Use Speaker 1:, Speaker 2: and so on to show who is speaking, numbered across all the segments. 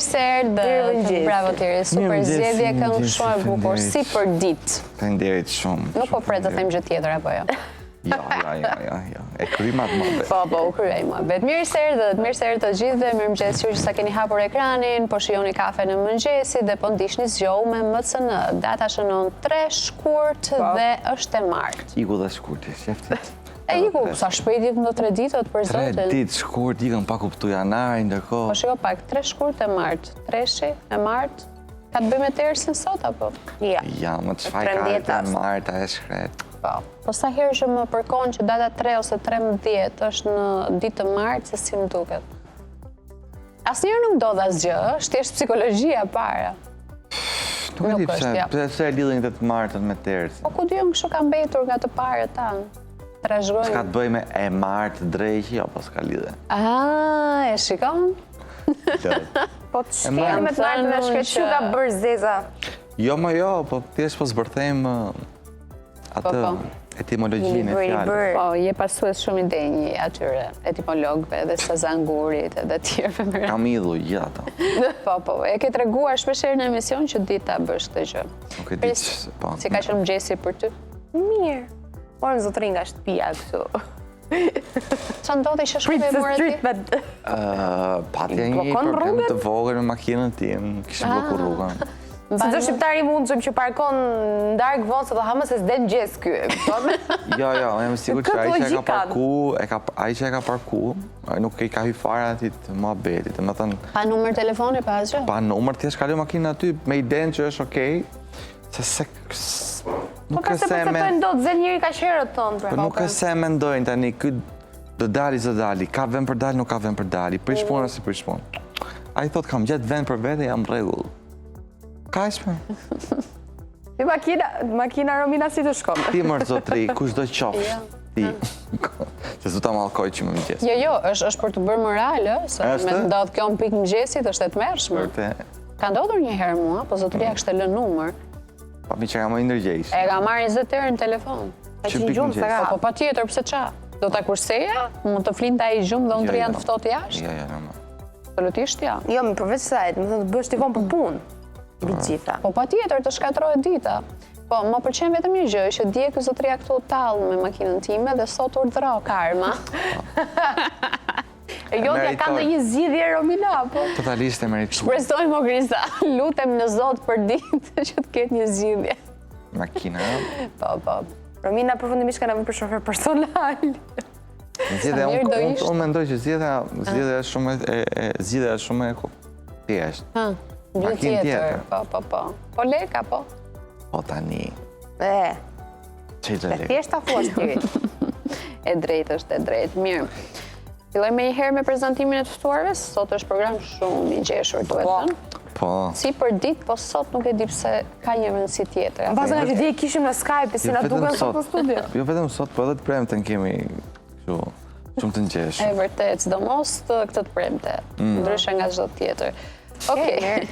Speaker 1: Mirë se erdhët. Bravo Tiri, super zgjedhje, këngë shumë e bukur, si për ditë.
Speaker 2: Faleminderit shumë.
Speaker 1: Nuk po pret të them gjë tjetër apo jo?
Speaker 2: Ja. E krymat më bet.
Speaker 1: Po, u kryej më bet. Mirë se erdhët të gjithëve, mirëmëngjes që sa keni hapur ekranin, po shijoni kafe në mëngjesit dhe po ndihni zgjohu me MCN. Data shënon 3 shkurt dhe është e martë.
Speaker 2: Iku dhe shkurti, sheftit.
Speaker 1: Iku, sa shpejt ikën do 3 ditët për zotin?
Speaker 2: 3 ditë shkurt, ikën pa kuptu janari, ndërkohë.
Speaker 1: Po shiko pak, 3 shkurt e martë, 3 e martë, ka të bëjmë e tërsin sot, apo?
Speaker 2: Ja, më të shfaj ka e martë, a e shkret.
Speaker 1: Po sa herë që më përkon që data 3 ose 13 është në ditë të martë, se si më duket? Asnjëherë nuk ndodh asgjë, është thjesht psikologjia para.
Speaker 2: Nuk e di pse e lidhin të martën me tërsin.
Speaker 1: Po ku diun kështu ka mbetur nga të parët tanë. Trashëgojnë.
Speaker 2: S'ka të bëj me e martë drejqi, apo s'ka lidhe?
Speaker 1: E shikon?
Speaker 3: Po të shkejnë me të martën e shkret që ka bërë zeza.
Speaker 2: Jo, po thjesht po zbërthejmë atë etimologjinë e fjallë.
Speaker 1: Po, je pasues shumë i denjë atyre etimologëve dhe Sazangurit edhe tjerëve.
Speaker 2: Kam idhu gjithë ato.
Speaker 1: Po, e ke treguar shpeshherë në emision që di ta bësh këtë gjë.
Speaker 2: Nuk e di që, po.
Speaker 1: Si ka qenë mëngjesi për ty?
Speaker 3: Mirë. Por në zotërin nga shtëpia kështu.
Speaker 1: Qa ndodhi që shkove e morë ti?
Speaker 2: Patja një problem të vogël me makinën tim, kishë bloku rrugën.
Speaker 3: Se do shqiptari mund që parkon ndarkë vonë, se do hamë se s'den gjesë kjo.
Speaker 2: Jo, jam sigur që ai që e ka parku, nuk i ka hy fare ati të mua betit.
Speaker 1: Pa numër telefoni, pa asgjë?
Speaker 2: Pa numër, t'jesh kalu makinën aty, me iden që është okej, se
Speaker 3: nuk e se me... Po do të zen njëri ka qërët tonë, pra.
Speaker 2: Nuk e se me ndojnë tani, këtë dë dali zë dali, ka vend për dali, nuk ka vend për dali, prish punë ose prish punë. A i thot, kam gjetë vend për vete, jam regull. Ka ishme?
Speaker 3: Ti makina Romina si të shkome?
Speaker 2: Ti mërë zotri, kush do qofsh? Ti. Se zu ta malkoj që më mëgjes.
Speaker 1: Jo, është për të bërë moralë, se me të ndodhë kjo në pikë mëgjesit, është e të mërshme. Ka ndodhur një herë mua, po zotria kështë të lë numër.
Speaker 2: Pa mi që ka më indërgjejsh.
Speaker 1: E ka marrë 20 herë në telefon.
Speaker 2: Që pikë mëgjes?
Speaker 1: Po pa tjetër, pëse qa? Do t'a kurseja? Mund të flin t'a i gjumë dhe unë të janë të ftohtë jashtë?
Speaker 2: Jo, normal.
Speaker 1: Absolutisht ja.
Speaker 3: Jo, më përveç sajt, më thënë të bësh t'i vonë për punë. Gjitha.
Speaker 1: Po pa tjetër të shkatrojë dita. Po, më përqen vetëm një gjë, që dje këtë zotria këtu talë me makinën time dhe sot urdhro karma.
Speaker 3: Jo, t'ja ka në një zgjidhje Romina, po?
Speaker 2: Totalisht e meritur.
Speaker 1: Shpresojmë o Krista, lutem në Zot për ditë që të ketë një zgjidhje.
Speaker 2: Makina?
Speaker 1: Po.
Speaker 3: Romina përfundimisht ka nevojë për shofer personal.
Speaker 2: Unë mendoj që zgjidhja është shumë e thjeshtë.
Speaker 1: Gjë tjetër, po. Po leka, po.
Speaker 2: Po tani. Që i të leka?
Speaker 3: Thjeshta thuash tiri.
Speaker 1: E drejtë është, e drejtë. Mirë. Filloj me një herë me prezantimin e të ftuarve, sot është program shumë i gjeshur, duhet thënë.
Speaker 2: Po.
Speaker 1: Si për ditë, po sot nuk e di pse ka një rëndësi tjetër.
Speaker 3: Pas nga që dje kishim në Skype, si na duken sot në studio.
Speaker 2: Jo vetëm sot, po edhe të premte në kemi shumë të ngjeshur.
Speaker 1: E vërtet, sidomos këtë të premte, ndryshe nga çdo tjetër. Okej.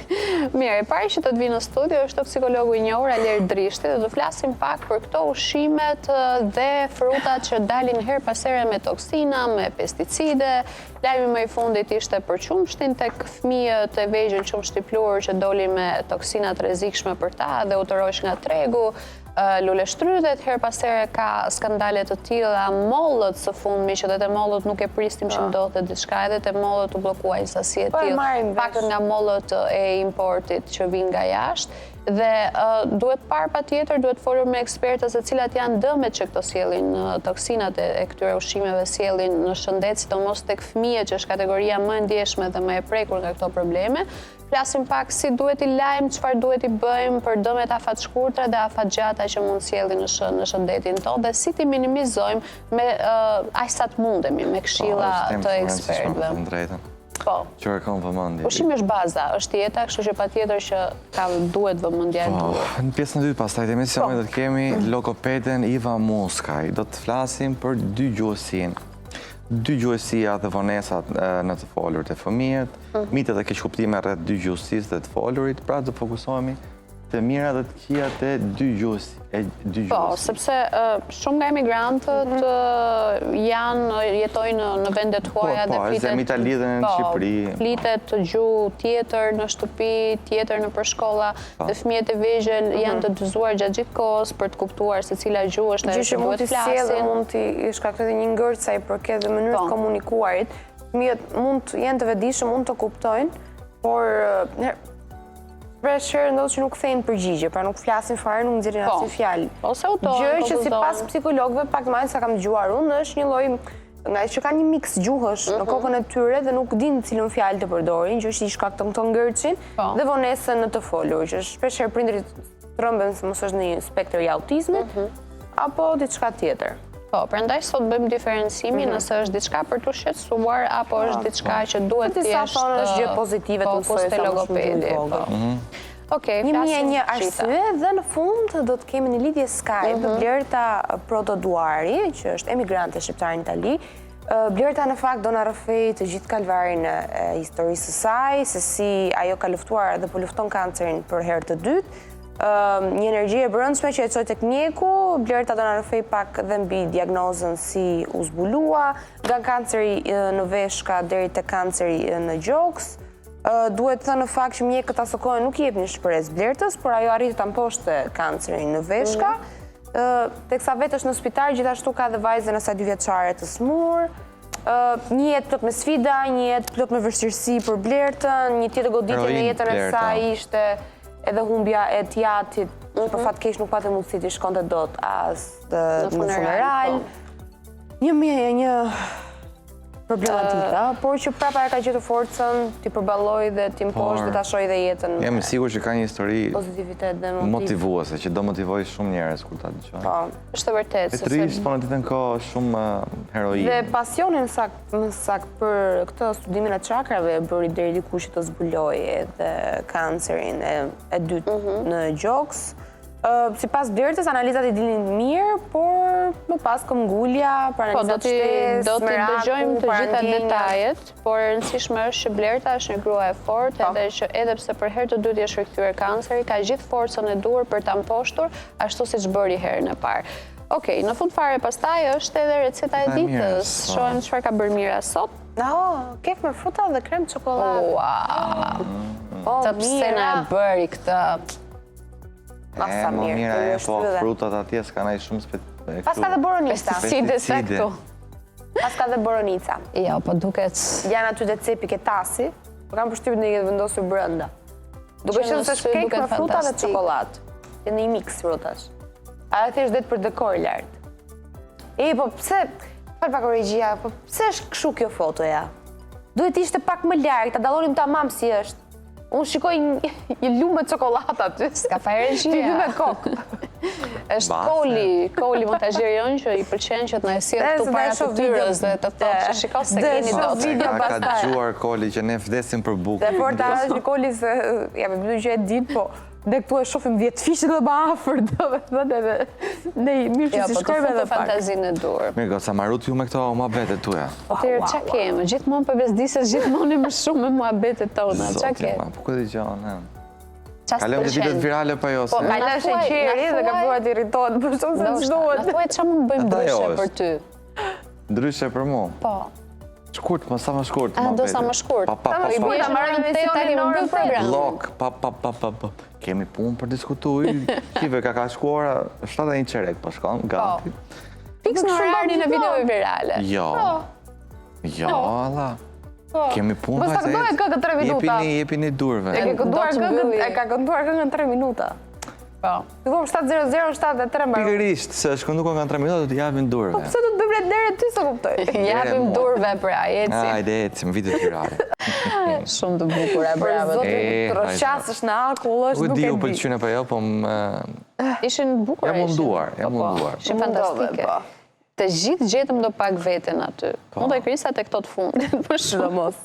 Speaker 1: Mirë, e pari që të vinë në studio është toksikologu i njohur Aler Drishti dhe do flasim pak për këto ushqimet dhe frutat që dalin her pas here me toksina, me pesticide. Lajmi më i fundit ishte për qumshtin tek fëmijët e vegjël qumshtiplur që dolin me toksina të rrezikshme për ta dhe u tërhoq nga tregu. Luleshtrydhet her pas here ka skandale të tilla, mollët së fundmi që te mollët nuk e pristim që ndodhte diçka, edhe te mollët u bllokuaj sasi e tillë, pak nga mollët e importit që vijnë nga jashtë. Dhe duhet parë patjetër, duhet folur me ekspertët se cilat janë dëmet që këto sjellin, toksinat e këtyre ushqimeve sjellin në shëndet, sidomos tek fëmijët që është kategoria më e ndjeshme dhe më e prekur nga këto probleme. Flasim pak si duhet i lajmë, çfarë duhet i bëjmë për dëmet afatshkurtra dhe afatgjata që mund sjellin në shëndetin tonë dhe si ti minimizojmë me aq sa të mundemi me këshilla të ekspertëve. Po.
Speaker 2: Qërë kam vëmendje.
Speaker 1: Ushqimi është baza, është jeta, kështu që patjetër që duhet vëmendja e duhur.
Speaker 2: Në pjesën e dytë pastaj të emisionit do të kemi logopeden Iva Muskaj. Do të flasim për dy gjuhësia dhe vonesat në të folurit e fëmijët, mitet dhe keqkuptime rreth dy gjuhësisë dhe të folurit, pra do fokusohemi të mira dhe të këqijat e dy gjuhës.
Speaker 1: Po, sepse shumë nga emigrantët jetojnë në vendet huaja dhe
Speaker 2: flitet... Po, e zemita lidhen në Shqipëri.
Speaker 1: Flitet gjuhë tjetër në shtëpi, tjetër në përshkolla, dhe fëmijët e vegjël janë të dyzuar gjatë gjithë kohës për të kuptuar se cila gjuhë është ajo që duhet flasin.
Speaker 3: Mund t'i shkaktojë një ngërca i përket dhe mënyrë të komunikuarit. Fëmijët mund të jenë të vetëdijshëm, mund të kuptojnë, por shpesh herë ndodh që nuk thejnë përgjigje, pra nuk flasin fare, nuk nxjerrin asnjë fjalë.
Speaker 1: Ose autohen.
Speaker 3: Gjë që sipas psikologëve, pak më sa kam dëgjuar unë, është një lloj nga që kanë një miks gjuhësh në kokën e tyre dhe nuk dinë cilën fjalë të përdorin, që është i shkakton këto ngërçin dhe vonesën në të folur, që shpesh herë prindrit trëmben se mos është në një spektër i autizmit apo diçka tjetër.
Speaker 1: Po, prandaj sot bëjmë diferencimin nëse është diçka për të shqetësuar apo është diçka që duhet të
Speaker 3: thjesht është gjë pozitive të mësojë sa logopedi.
Speaker 1: Okej,
Speaker 3: 1001 arsye dhe në fund do të kemi një lidhje Skype Blerta Protoduari, që është emigrante shqiptare në Itali. Blerta në fakt do na rrëfej të gjithë kalvarin e historisë së saj, se si ajo ka luftuar dhe po lufton kancerin për herë të dytë. Një energji e brendshme që e çoi tek mjeku. Blerta do na rrëfej pak dhe mbi diagnozën si u zbulua, nga kanceri në veshka deri te kanceri në gjoks. Duhet thënë në fakt që mjekët asë kohë nuk i jepnin shpresë Blertës, por ajo arriti ta mposhte kancerin në veshka. Teksa vetë është në spital, gjithashtu ka dhe vajzën e saj 2 vjeçare të smur. Një jetë plot me sfida, një jetë plot me vështirësi për Blertën, një tjetër goditje në jetën e saj ishte edhe humbja e tjatit, që për fat keq nuk patë mundësi të shkonte dot as në funeral. Një problematika, por që prapa e ka gjetur forcën t'i përballoj dhe t'i mposh dhe t'a shoj dhe jetën.
Speaker 2: Jam i sigurt që ka një histori
Speaker 3: pozitivitet dhe
Speaker 2: motivuese, që do motivoj shumë njerëz kur ta dëgjojnë.
Speaker 3: Po.
Speaker 1: Është vërtet.
Speaker 2: E trisht, po në të kohë shumë heroinë.
Speaker 3: Dhe pasionin sakt për këtë studimin e çakrave e bëri deri diku që të zbuloi edhe kancerin e dytë në gjoks. Sipas Blertës, analizat i dilnin mirë, por më pas këmbgulja, për analizat shtesë,
Speaker 1: do t'i dëgjojmë të gjitha detajet, por e rëndësishme është që Blerta është një grua e fortë, edhe që edhe pse për herë të dytë është rikthyer kanceri, ka gjithë forcën e duhur për ta mposhtur, ashtu siç bëri herën e parë. Okej, në fund fare pastaj është edhe receta e ditës. Shohim çfarë ka bërë Mira sot.
Speaker 3: Kek me fruta dhe krem çokoladë.
Speaker 1: Wow. Të pse na e bëri këtë?
Speaker 3: Masa mirë,
Speaker 2: Mira, po frutat atje s'ka ndaj shumë
Speaker 3: pas ka dhe boronica.
Speaker 1: Pesticide.
Speaker 3: Pas ka dhe boronica.
Speaker 1: Jo, po duket...
Speaker 3: Janë aty dhe cepi ketasi, po kam përshtypjen në jetë vendosur brenda. Duke qenë se është kek me fruta dhe çokoladë. Në një mix frutash. Ajo thjesht det për dekor lart. Po pse, fal pak regjia, po pse është kështu kjo fotoja? Duhet ishte pak më larg, ta dallonim tamam si është. Unë shikoj një lumë çokoladë aty.
Speaker 1: Ska fare regjia.
Speaker 3: Një lumë kokë.
Speaker 1: Është Koli montazherion që i pëlqen që të na sjellë këtu para fytyrës dhe të thotë që shiko se keni dot.
Speaker 2: Ka dëgjuar Koli që ne vdesim për bukë.
Speaker 3: Dhe porta është Koli se ja me bëj gjë e ditë, po ne këtu e shohim 10 fishe dhe më afër, domethënë edhe ne mirë që si shkojmë edhe pak.
Speaker 1: Fantazinë e dur.
Speaker 2: Mirë, goca, marrut ju me këto muhabetet tuaja.
Speaker 1: Atëherë ç'a kemë? Gjithmonë për bezdisës, gjithmonë më shumë me muhabetet tona. Ç'a kemë?
Speaker 2: Po ku dëgjon, kalojmë të ditët virale pa jo se.
Speaker 3: Po, ka lënë sheqeri dhe ka bëhet irritohet, për shumë se ç'duhet.
Speaker 1: Na thuaj ç'a mund bëjmë ndryshe për ty?
Speaker 2: Ndryshe për mua?
Speaker 1: Po.
Speaker 2: Shkurt, më sa më shkurt.
Speaker 1: Do sa më shkurt.
Speaker 3: I bëjmë ta marrë emisionin në orën program.
Speaker 2: Blok, kemi punë për diskutuj. Kive ka shkuar 71 qerek, po shkon, gati.
Speaker 1: Fiks në orarin e videove virale.
Speaker 2: Jo, Allah. Kemi punë
Speaker 3: vajzë. Mos ta këndoj këngën 3 minuta.
Speaker 2: Jepini durve.
Speaker 3: E ka kënduar këngën 3 minuta. Po. Fillon 7:00-7:03 mbaron.
Speaker 2: Pikërisht, se është kënduar këngën 3 minuta do t'i japin durve.
Speaker 3: Po pse do të bëjmë derë ty se kuptoj?
Speaker 1: Japim durve pra, ecim.
Speaker 2: Hajde, ecim video virale.
Speaker 1: Shumë të bukura, bravo.
Speaker 3: Troqasësh në akull, është nuk e di.
Speaker 2: U pëlqyen apo jo, po
Speaker 1: ishin të bukura.
Speaker 2: Jam munduar.
Speaker 1: Ishin fantastike. Të gjithë gjetëm do pak veten aty. Mund të krisa te këto të fundit, për shembull.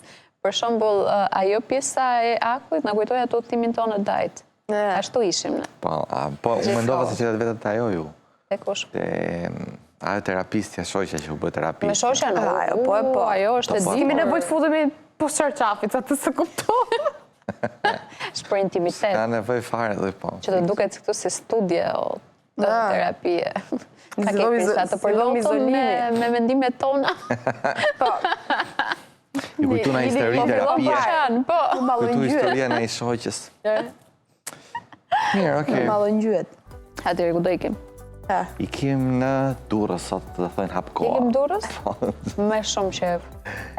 Speaker 1: Për shembull, ajo pjesa e akut na kujtoi ato timin tonë dajt. Ashtu ishim ne.
Speaker 2: Po, u mendova se qetat vetët ajo ju.
Speaker 1: E kush?
Speaker 2: Ajo terapistja, shoqja që u bë terapist.
Speaker 1: Me shoqja në ajo është e di.
Speaker 3: Kemi nevojë të futemi poshtë çarçafit, atë se kuptoj.
Speaker 1: Shpër intimitet.
Speaker 2: Ka nevoj fare dhe po.
Speaker 1: Që të duket këtu si studje o terapie. Ka ke
Speaker 3: Zilom
Speaker 1: pisa të përlotëm
Speaker 3: izolimi.
Speaker 1: me mendimet tona.
Speaker 3: Po,
Speaker 2: Ju kujtu na histori terapie.
Speaker 1: Po.
Speaker 2: Kujtu historia në i shoqës. Mirë, okej.
Speaker 3: Mallëngjyet.
Speaker 1: Atëherë ku do ikim?
Speaker 2: Ikim në Durrës sot të thënë hap koha.
Speaker 1: Ikim Durrës? Me shumë qef.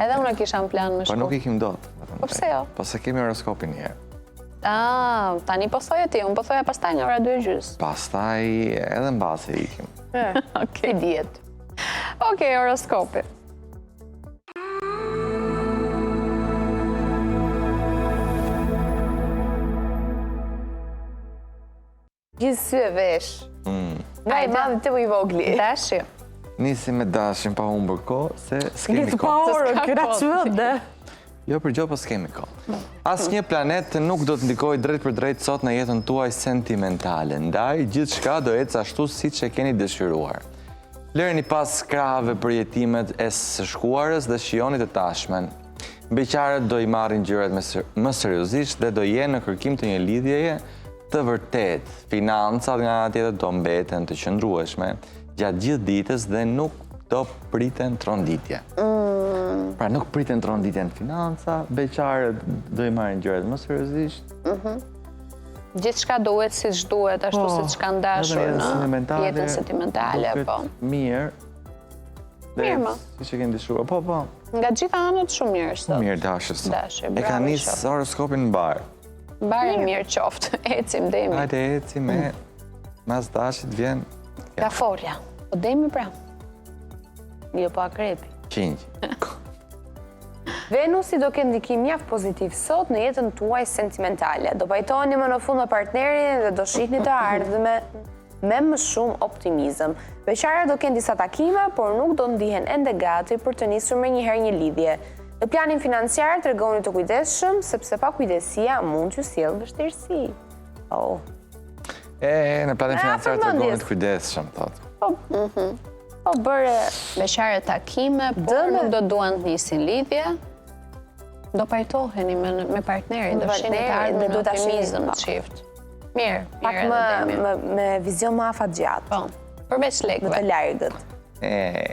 Speaker 1: Edhe unë kisha në plan me
Speaker 2: Po nuk
Speaker 1: shku.
Speaker 2: ikim dot.
Speaker 1: Po pse jo?
Speaker 2: Po se kemi horoskopin një herë.
Speaker 1: Tani po thoje ti, unë po thoja pastaj nga ora 2:30.
Speaker 2: Pastaj edhe në base ikim.
Speaker 1: Okej, diet. Okej, horoskopi.
Speaker 3: Gjithë sy e vesh. Nga i madhi të i vogli.
Speaker 1: Dashi.
Speaker 2: Nisi me dashin pa humbur kohë se s'kemi
Speaker 3: Gjithë pa
Speaker 2: kohë.
Speaker 3: orë,
Speaker 1: s'ka
Speaker 3: këra
Speaker 1: kohë.
Speaker 3: çudë.
Speaker 2: Jo për gjë, po s'kemi kohë. Asnjë planet nuk do të ndikojë drejt për drejt sot në jetën tuaj sentimentale. Ndaj gjithçka do ecë ashtu siç e keni dëshiruar. Lëreni pas krahave për jetimet e së shkuarës dhe shijoni të tashmen. Beqarët do i marrin gjërat më seriozisht dhe do jenë në kërkim të një lidhjeje të vërtet. Financat nga ana tjetër do mbeten të qëndrueshme gjatë gjithë ditës dhe nuk do priten tronditje. Pra nuk priten tronditje në financa, beqarët do i marrin gjërat më seriozisht.
Speaker 1: Gjithçka duhet siç duhet, ashtu siç kanë dashur në jetën sentimentale, po.
Speaker 2: Mirë.
Speaker 1: Mirë, ma.
Speaker 2: Siç e keni dëshuar. Po, po.
Speaker 1: Nga gjitha anët shumë mirë sot.
Speaker 2: Mirë dashës.
Speaker 1: Dashi,
Speaker 2: E ka
Speaker 1: bravo,
Speaker 2: nis
Speaker 1: shof.
Speaker 2: horoskopin në bar.
Speaker 1: Bari mirë qoftë, ecim demi.
Speaker 2: Hajde eci me mas dashit vjen
Speaker 1: Ka forja. Po demi pra.
Speaker 3: Jo po akrepi.
Speaker 2: qinj.
Speaker 3: Venusi do ketë ndikim mjaft pozitiv sot në jetën tuaj sentimentale. Do pajtoheni më në fund me partnerin dhe do shihni të ardhme me më shumë optimizëm. Beqarët do kenë disa takime, por nuk do ndihen ende gati për të nisur me njëherë një lidhje. Në planin financiar tregoni të kujdesshëm, sepse pa kujdesia mund t'ju sjellë vështirësi. Oh.
Speaker 2: Në planin financiar të
Speaker 3: përmendjes.
Speaker 2: regonit kujdesshëm, thotë.
Speaker 3: Po bëre
Speaker 1: Beqare takime, por
Speaker 3: Dëme.
Speaker 1: nuk do duan të nisin lidhje. Do pajtoheni me partnerin, do
Speaker 3: Me
Speaker 1: shihni të
Speaker 3: partnerin,
Speaker 1: ardhmen
Speaker 3: dhe
Speaker 1: në
Speaker 3: do ta shihni,
Speaker 1: optimizëm
Speaker 3: po.
Speaker 1: të çift. Mirë,
Speaker 3: pak
Speaker 1: mirë edhe demi.
Speaker 3: me vizion më afatgjatë,
Speaker 1: Po, përveç
Speaker 3: më
Speaker 1: lekëve.
Speaker 3: të largët.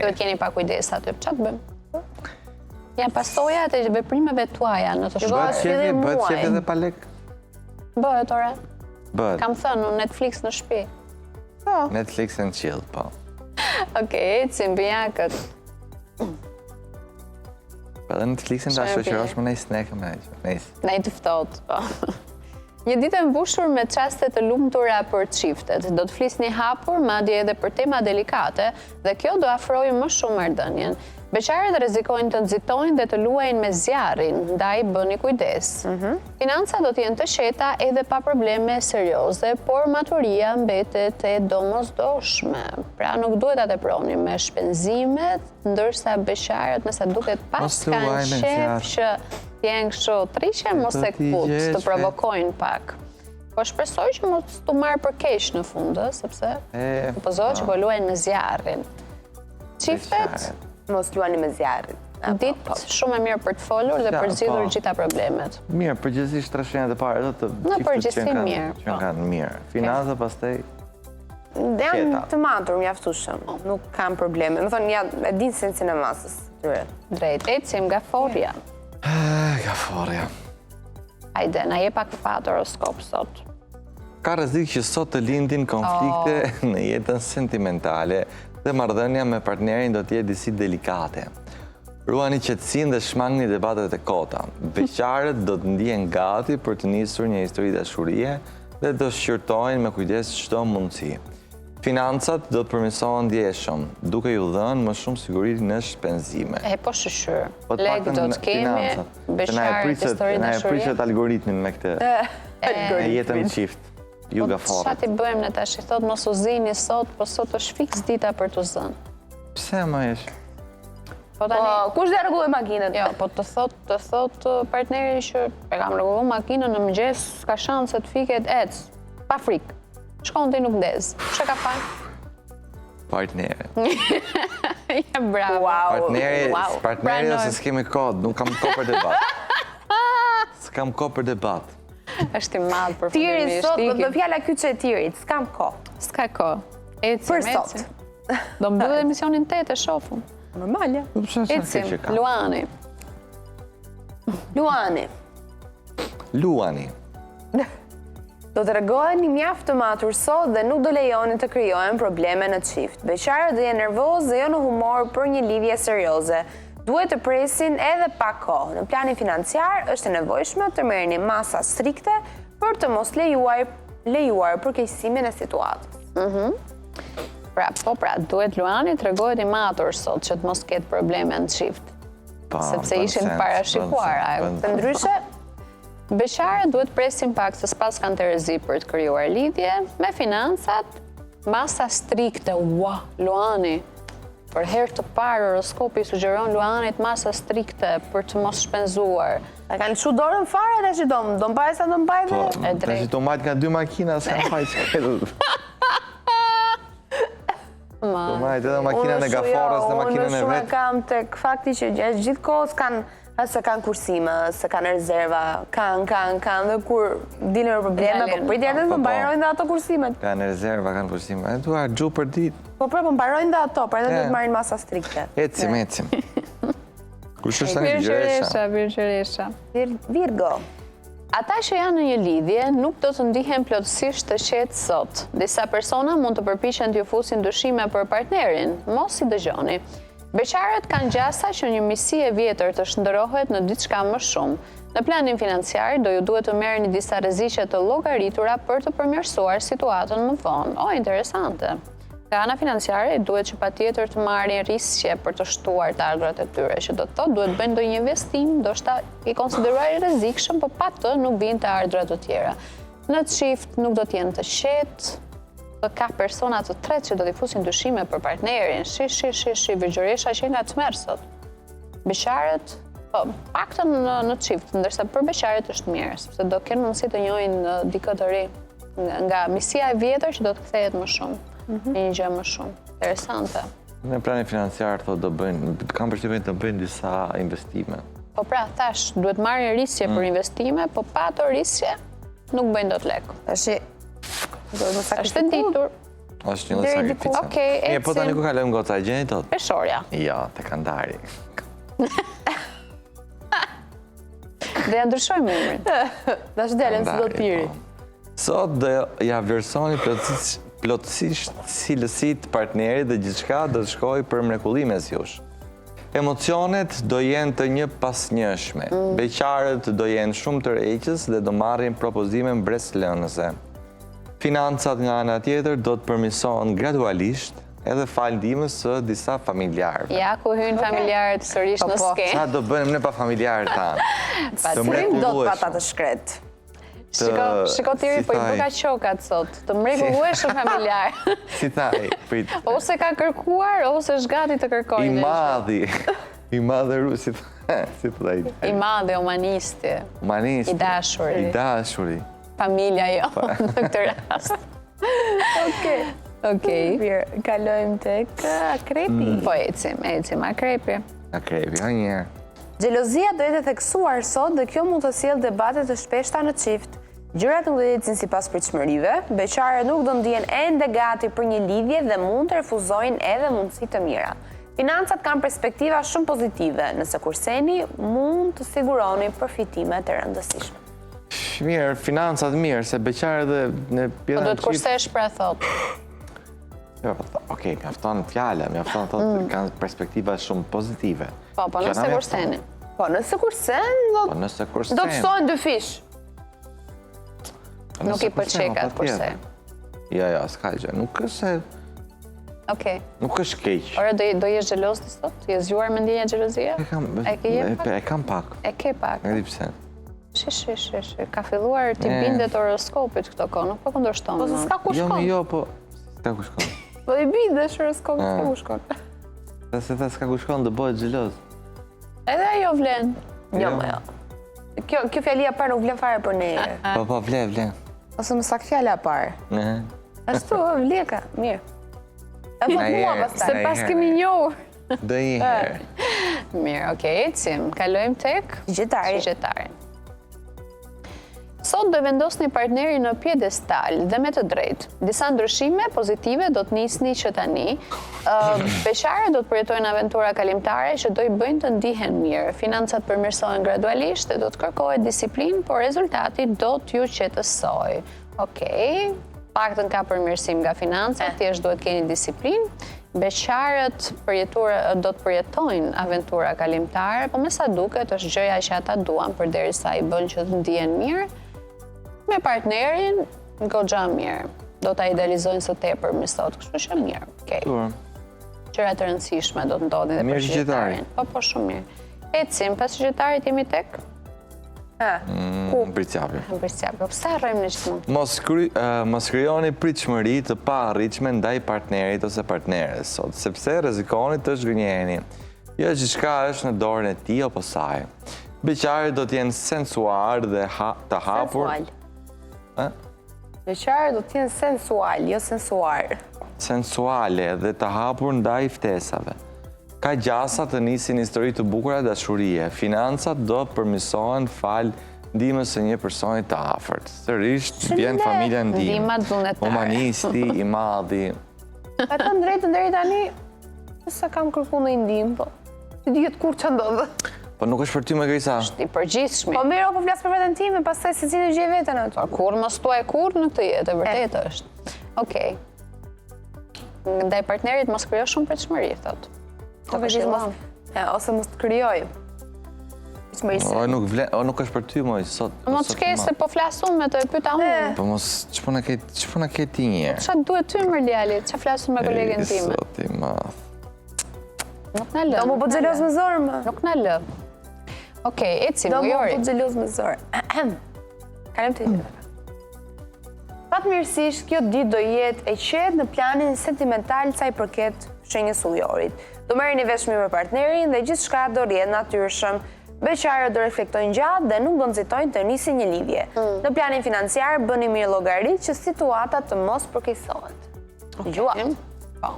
Speaker 1: Duhet keni pa kujdes aty. Ç'a të bëjmë? Janë pasojat e veprimeve tuaja në të
Speaker 3: Shiko,
Speaker 1: shkuar.
Speaker 3: si dhe
Speaker 2: Bëhet
Speaker 3: muaj.
Speaker 2: qefi edhe pa lek?
Speaker 1: Bëhet ore.
Speaker 2: Bëhet.
Speaker 1: Kam thënë në Netflix në shtëpi.
Speaker 2: Netflix and chill, po.
Speaker 1: Okej, ecim bijakët.
Speaker 2: Po edhe Netflixin ta
Speaker 1: Shojmë
Speaker 2: shoqërosh me një snack me nejse.
Speaker 1: Na i të ftohtë, po. Një ditë e mbushur me çaste të lumtura për çiftet. Do të flisni hapur, madje edhe për tema delikate, dhe kjo do afrojë më shumë marrëdhënien. Beqarët rrezikojnë të nxitojnë dhe të luajnë me zjarrin, ndaj bëni kujdes. Financat do të jenë të qeta edhe pa probleme serioze, por maturia mbetet e domosdoshme. Pra nuk duhet ta teproni me shpenzimet, ndërsa beqarët me sa duket pas
Speaker 2: Mos të
Speaker 1: kanë
Speaker 2: luajnë me
Speaker 1: shef
Speaker 2: zjarr.
Speaker 1: që t'jenë kështu trishe, mos e
Speaker 2: t'i
Speaker 1: kput,
Speaker 2: gjesh,
Speaker 1: të provokojnë pak. Po shpresoj që mos t'u marrë për keq në fund, sepse supozohet që po luajnë me zjarrin. Çiftet,
Speaker 3: Mos luani me zjarrin.
Speaker 1: ditë shumë e mirë për të folur dhe
Speaker 2: Ja,
Speaker 1: për zgjidhur
Speaker 2: po.
Speaker 1: gjitha problemet.
Speaker 2: Mirë, përgjithsisht 3 shenjat e para do të
Speaker 1: Në
Speaker 2: çiftet
Speaker 1: përgjithësi
Speaker 2: që kanë-
Speaker 1: mirë,
Speaker 2: që
Speaker 1: po.
Speaker 2: kanë mirë. Financa pastaj
Speaker 3: Dhe janë
Speaker 2: Qeta.
Speaker 3: të matur, mjaftueshëm. Nuk kanë probleme. Më thonë, ja, e din sensin e masës. Tyre.
Speaker 1: Drejt, ecim nga forja.
Speaker 2: ka forja.
Speaker 1: Hajde, na je pak fat horoskop sot.
Speaker 2: Ka rrezik që sot të lindin konflikte në jetën sentimentale dhe marrëdhënia me partnerin do të jetë disi delikate. Ruani qetësinë dhe shmangni debatet e kota. Beqarët do të ndihen gati për të nisur një histori dashurie dhe do shqyrtojnë me kujdes çdo mundësi. Financat do të përmirësohen ndjeshëm, duke ju dhënë më shumë siguri në shpenzime.
Speaker 1: E po shëshyr.
Speaker 2: Po të
Speaker 1: Lek
Speaker 2: paktën
Speaker 1: do të
Speaker 2: në
Speaker 1: kemi,
Speaker 2: financat.
Speaker 1: beqarët, histori
Speaker 2: Na e
Speaker 1: dashurie.
Speaker 2: prishet algoritmin me këtë me jetën qift. Ju
Speaker 1: Po
Speaker 2: gaforët.
Speaker 1: ç'a ti bëjmë ne tash? I thot mos u zini sot, po sot është fiks dita për të zënë.
Speaker 2: Pse më ish?
Speaker 1: Po
Speaker 3: Po,
Speaker 1: tani,
Speaker 3: kush dhe rregulloi makinën?
Speaker 1: jo, po të thot partneri që e kam rregulluar makinën në mëngjes, ka shanse të fiket ec, pa frikë. Shkon ti nuk ndez. Çka ka fal?
Speaker 2: Partneri.
Speaker 1: Ja, bravo.
Speaker 3: Wow.
Speaker 2: Partneri
Speaker 1: Pranoj.
Speaker 2: ose s'kemi kod, nuk kam kohë për debat. S'kam kohë për debat.
Speaker 1: Është i madh për
Speaker 3: Tiri
Speaker 1: fundimisht.
Speaker 3: sot, do fjala kyçe e Tirit, s'kam kohë.
Speaker 1: S'ka kohë. Ecim,
Speaker 3: Për sot.
Speaker 1: Do mbyll emisionin 8 e shofum.
Speaker 3: Normal, ja.
Speaker 1: Ecim, Luani.
Speaker 3: Luani.
Speaker 2: Luani.
Speaker 3: Do të regoheni mjaft të matur sot dhe nuk do lejoni të krijohen probleme në çift. Beqarët do jenë nervozë dhe jo në humor për një lidhje serioze. Duhet të presin edhe pak kohë. Në planin financiar është e nevojshme të merrni masa strikte për të mos lejuar përkeqësimin e situatës.
Speaker 1: Pra, duhet Luani të regohet i matur sot që të mos ketë probleme në çift. Sepse ishin parashikuara.
Speaker 3: Se ndryshe,
Speaker 1: Beqarët duhet presin pak se s'pas kanë Terezi për të krijuar lidhje, me financat, masa strikte, Luani. Për herë të parë horoskopi sugjeron Luanit masa strikte për të mos shpenzuar.
Speaker 3: ta kanë çu dorën fare tash do mbaj sa do mbaj dhe.
Speaker 1: E drejtë.
Speaker 2: Tash do majt nga 2 makina s'ka faj çfarë. Do majt edhe makinën e gaforës dhe makinën e
Speaker 3: Unë shumë
Speaker 2: vet.
Speaker 3: kam tek fakti që gjatë gjithë kohës se kanë kursime, se kanë rezerva, kanë dhe kur dilën probleme, po pritja edhe të mbarojnë dhe ato kursimet.
Speaker 2: Kanë rezerva, kanë kursime. E duar gju për ditë.
Speaker 3: Po mbarojnë dhe ato, pra edhe duhet marrin masa strikte.
Speaker 2: Ecim. Kush është tani Gjeresha?
Speaker 1: Virgjëresha.
Speaker 3: Virgo.
Speaker 1: Ata që janë në një lidhje nuk do të ndihen plotësisht të qetë sot. Disa persona mund të përpiqen t'ju fusin dyshime për partnerin, mos i dëgjoni. Beqarët kanë gjasa që një misi e vjetër të shndërrohet në diçka më shumë. Në planin financiar do ju duhet të merrni disa rreziqe të llogaritura për të përmirësuar situatën më vonë. Interesante. Nga ana financiare duhet që patjetër të marrin riskje për të shtuar të ardhurat e tyre, që do të thotë duhet bëjnë ndonjë investim, ndoshta i konsideruar i rrezikshëm, por pa të nuk vijnë të ardhurat të tjera. Në çift nuk do të jenë të qetë, ka persona të tretë që do t'i fusin dyshime për partnerin. Shi, Virgjëresha që nga tmerr sot. Beqarët, paktën në çift, ndërsa për beqarët është mirë, sepse do kenë mundësi të njohin dikë të ri nga misia e vjetër që do të kthehet më shumë. Një gjë më shumë. Interesante.
Speaker 2: Në planin financiar thotë do bëjnë, kanë përshtypjen të bëjnë disa investime.
Speaker 1: Po pra, thash, duhet marrin riskje për investime, po pa ato riskje nuk bëjnë dot lek. Është e ditur.
Speaker 2: Është një lloj sakrifice.
Speaker 1: Okej, ecim.
Speaker 2: Po tani ku kalojmë goca, gjeni tot?
Speaker 1: Peshorja.
Speaker 2: Ja, te Kandari.
Speaker 1: Dhe ja ndryshojmë emrin.
Speaker 3: Dash delen si do Tiri.
Speaker 2: Sot do ja vlerësoni plotësisht cilësitë partnerit dhe gjithçka do të shkojë për mrekulli mes jush. Emocionet do jenë të një pasnjëshme. Beqarët do jenë shumë të rreqës dhe do marrin propozime mbreslënëse. Financat nga ana tjetër do të përmirësohen gradualisht edhe fal ndihmës së disa familjarëve.
Speaker 1: Ja ku hyn familjarët sërish në skenë.
Speaker 2: Çfarë do bëjmë ne pa familjarët tanë?
Speaker 3: Të do të pata të shkret.
Speaker 1: Shiko Tiri, po i bëka qokat sot, të mrekullueshëm familjar.
Speaker 2: Si thaj, prit.
Speaker 1: Ose ka kërkuar, ose është gati të kërkojë.
Speaker 2: I madhi rusit, si thaj.
Speaker 1: I madhi, humanisti.
Speaker 2: Humanisti.
Speaker 1: I dashuri. Familja jo, në këtë rast. Okej.
Speaker 3: Mirë, kalojmë tek akrepi.
Speaker 1: Po ecim, akrepi.
Speaker 2: Akrepi, ha njerë.
Speaker 3: Xhelozia do jetë theksuar sot dhe kjo mund të sjellë debate të shpeshta në çift. Gjërat nuk do ecin sipas pritshmërive, beqarët nuk do ndihen ende gati për një lidhje dhe mund të refuzojnë edhe mundësi të mira. Financat kanë perspektiva shumë pozitive, nëse kurseni mund të siguroni përfitime të rëndësishme.
Speaker 2: Mirë, financat mirë, se beqarët dhe në pjena
Speaker 1: Po do të kursesh pra thot.
Speaker 2: Okej, mjafton fjala, mjafton thotë kanë perspektiva shumë pozitive.
Speaker 1: Po nëse kurseni.
Speaker 3: Po nëse kursen, do të shtojnë dy fish.
Speaker 1: Nuk i përqekat kurse.
Speaker 2: Ja, s'ka gjë, nuk është se...
Speaker 1: Okej.
Speaker 2: Nuk është keq.
Speaker 1: Ora, do jesh xheloz të sot? Je zgjuar me ndjenja xhelozia?
Speaker 2: E kam pak.
Speaker 1: E ke pak.
Speaker 2: E di pse.
Speaker 1: Shish. Ka filluar t'i bindet horoskopit këto kohë, nuk po kundërshton.
Speaker 3: Po s'ka ku shkon.
Speaker 2: Jo, po s'ka ku shkon.
Speaker 3: Po i bindesh horoskopit, s'ka ku shkon.
Speaker 2: Se ta s'ka ku shkon, do bëhet xheloz.
Speaker 1: Edhe ajo vlen.
Speaker 3: Jo. Kjo fjalia parë nuk vlen fare për ne.
Speaker 2: Po, vlen.
Speaker 3: Ose më saktë fjala parë. Ashtu, vleka, mirë. E thot mua pastaj.
Speaker 1: Se pas kemi njohur.
Speaker 2: Do i herë.
Speaker 1: Mirë, okej, ecim. Kalojmë tek
Speaker 3: Gjetarin.
Speaker 1: Sot do vendosni partnerin në pjedestal dhe me të drejtë. Disa ndryshime pozitive do të nisni që tani. Beqarët do të përjetojnë aventura kalimtare që do i bëjnë të ndihen mirë. Financat përmirësohen gradualisht dhe do të kërkohet disiplinë, por rezultati do t'ju qetësoj. Okej, paktën ka përmirësim nga financat, thjesht duhet keni disiplinë. Beqarët do të përjetojnë aventura kalimtare, po me sa duket është gjëja që ata duan përderisa i bën që të ndihen mirë. Me partnerin, goxha mirë. Do ta idealizojnë së tepër më sot, kështu që mirë. Okej. Gjëra të rëndësishme do të ndodhin dhe për shigjetarin. Po shumë mirë. Ecim, pas shigjetarit jemi tek?
Speaker 2: Pritjapi.
Speaker 1: Po pse harrojmë në gjithmonë?
Speaker 2: Mos krijoni pritshmëri të paarritshme ndaj partnerit ose partneres sot, sepse rrezikoni të zhgënjeheni. Jo gjithçka është në dorën e tij apo saj. Beqarët do të jenë sensual dhe të hapur.
Speaker 3: Beqarët do të jenë sensual, jo sensuar.
Speaker 2: Sensuale dhe të hapur ndaj ftesave. Ka gjasa të nisin histori të bukura dashurie. Financat do të përmirësohen fal ndihmës së një personi të afërt. Sërish vjen familja ndihmë. Humanisti i madhi.
Speaker 3: Ka të drejtën deri tani, sa kam kërkuar në ndihmë, po. Ti dihet kur ç'a ndodh.
Speaker 2: Po nuk është për ty më Grisa.
Speaker 1: Është i përgjithshëm.
Speaker 3: Po mirë, po flas për veten time, pastaj secili gjej veten atë.
Speaker 1: Kur mos thuaj kur në këtë jetë, vërtet është. Okej. Ndaj partnerit mos krijo shumë pritshmëri, thotë.
Speaker 3: Ose mos të kryoj.
Speaker 2: Nuk është për ty, moj, sot.
Speaker 1: Mos shkej se po flas unë me të e pyeta unë.
Speaker 2: Po mos, ç'po na ke ti një?
Speaker 1: Ç'a duhet ty më Lali, ç'a flasun me kolegen time?
Speaker 2: Sot i madh.
Speaker 1: Nuk na lë.
Speaker 3: Do më bëj xheloz me zor më.
Speaker 1: Nuk na lë. Okej, ecim,
Speaker 3: Jori. Do më bëj xheloz me zor. Kalem të jetë. Fatmirësisht, kjo ditë do jetë e qetë në planin sentimental sa i përket shenjës ullorit. Do merrni vesh mirë me partnerin dhe gjithçka do rrihet natyrshëm. Beqarët do reflektojnë gjatë dhe nuk do nxitojnë të nisin një lidhje. Në planin financiar bëni mirë llogarit që situata të mos përkeqësohet. Dëgjuam.
Speaker 1: Po.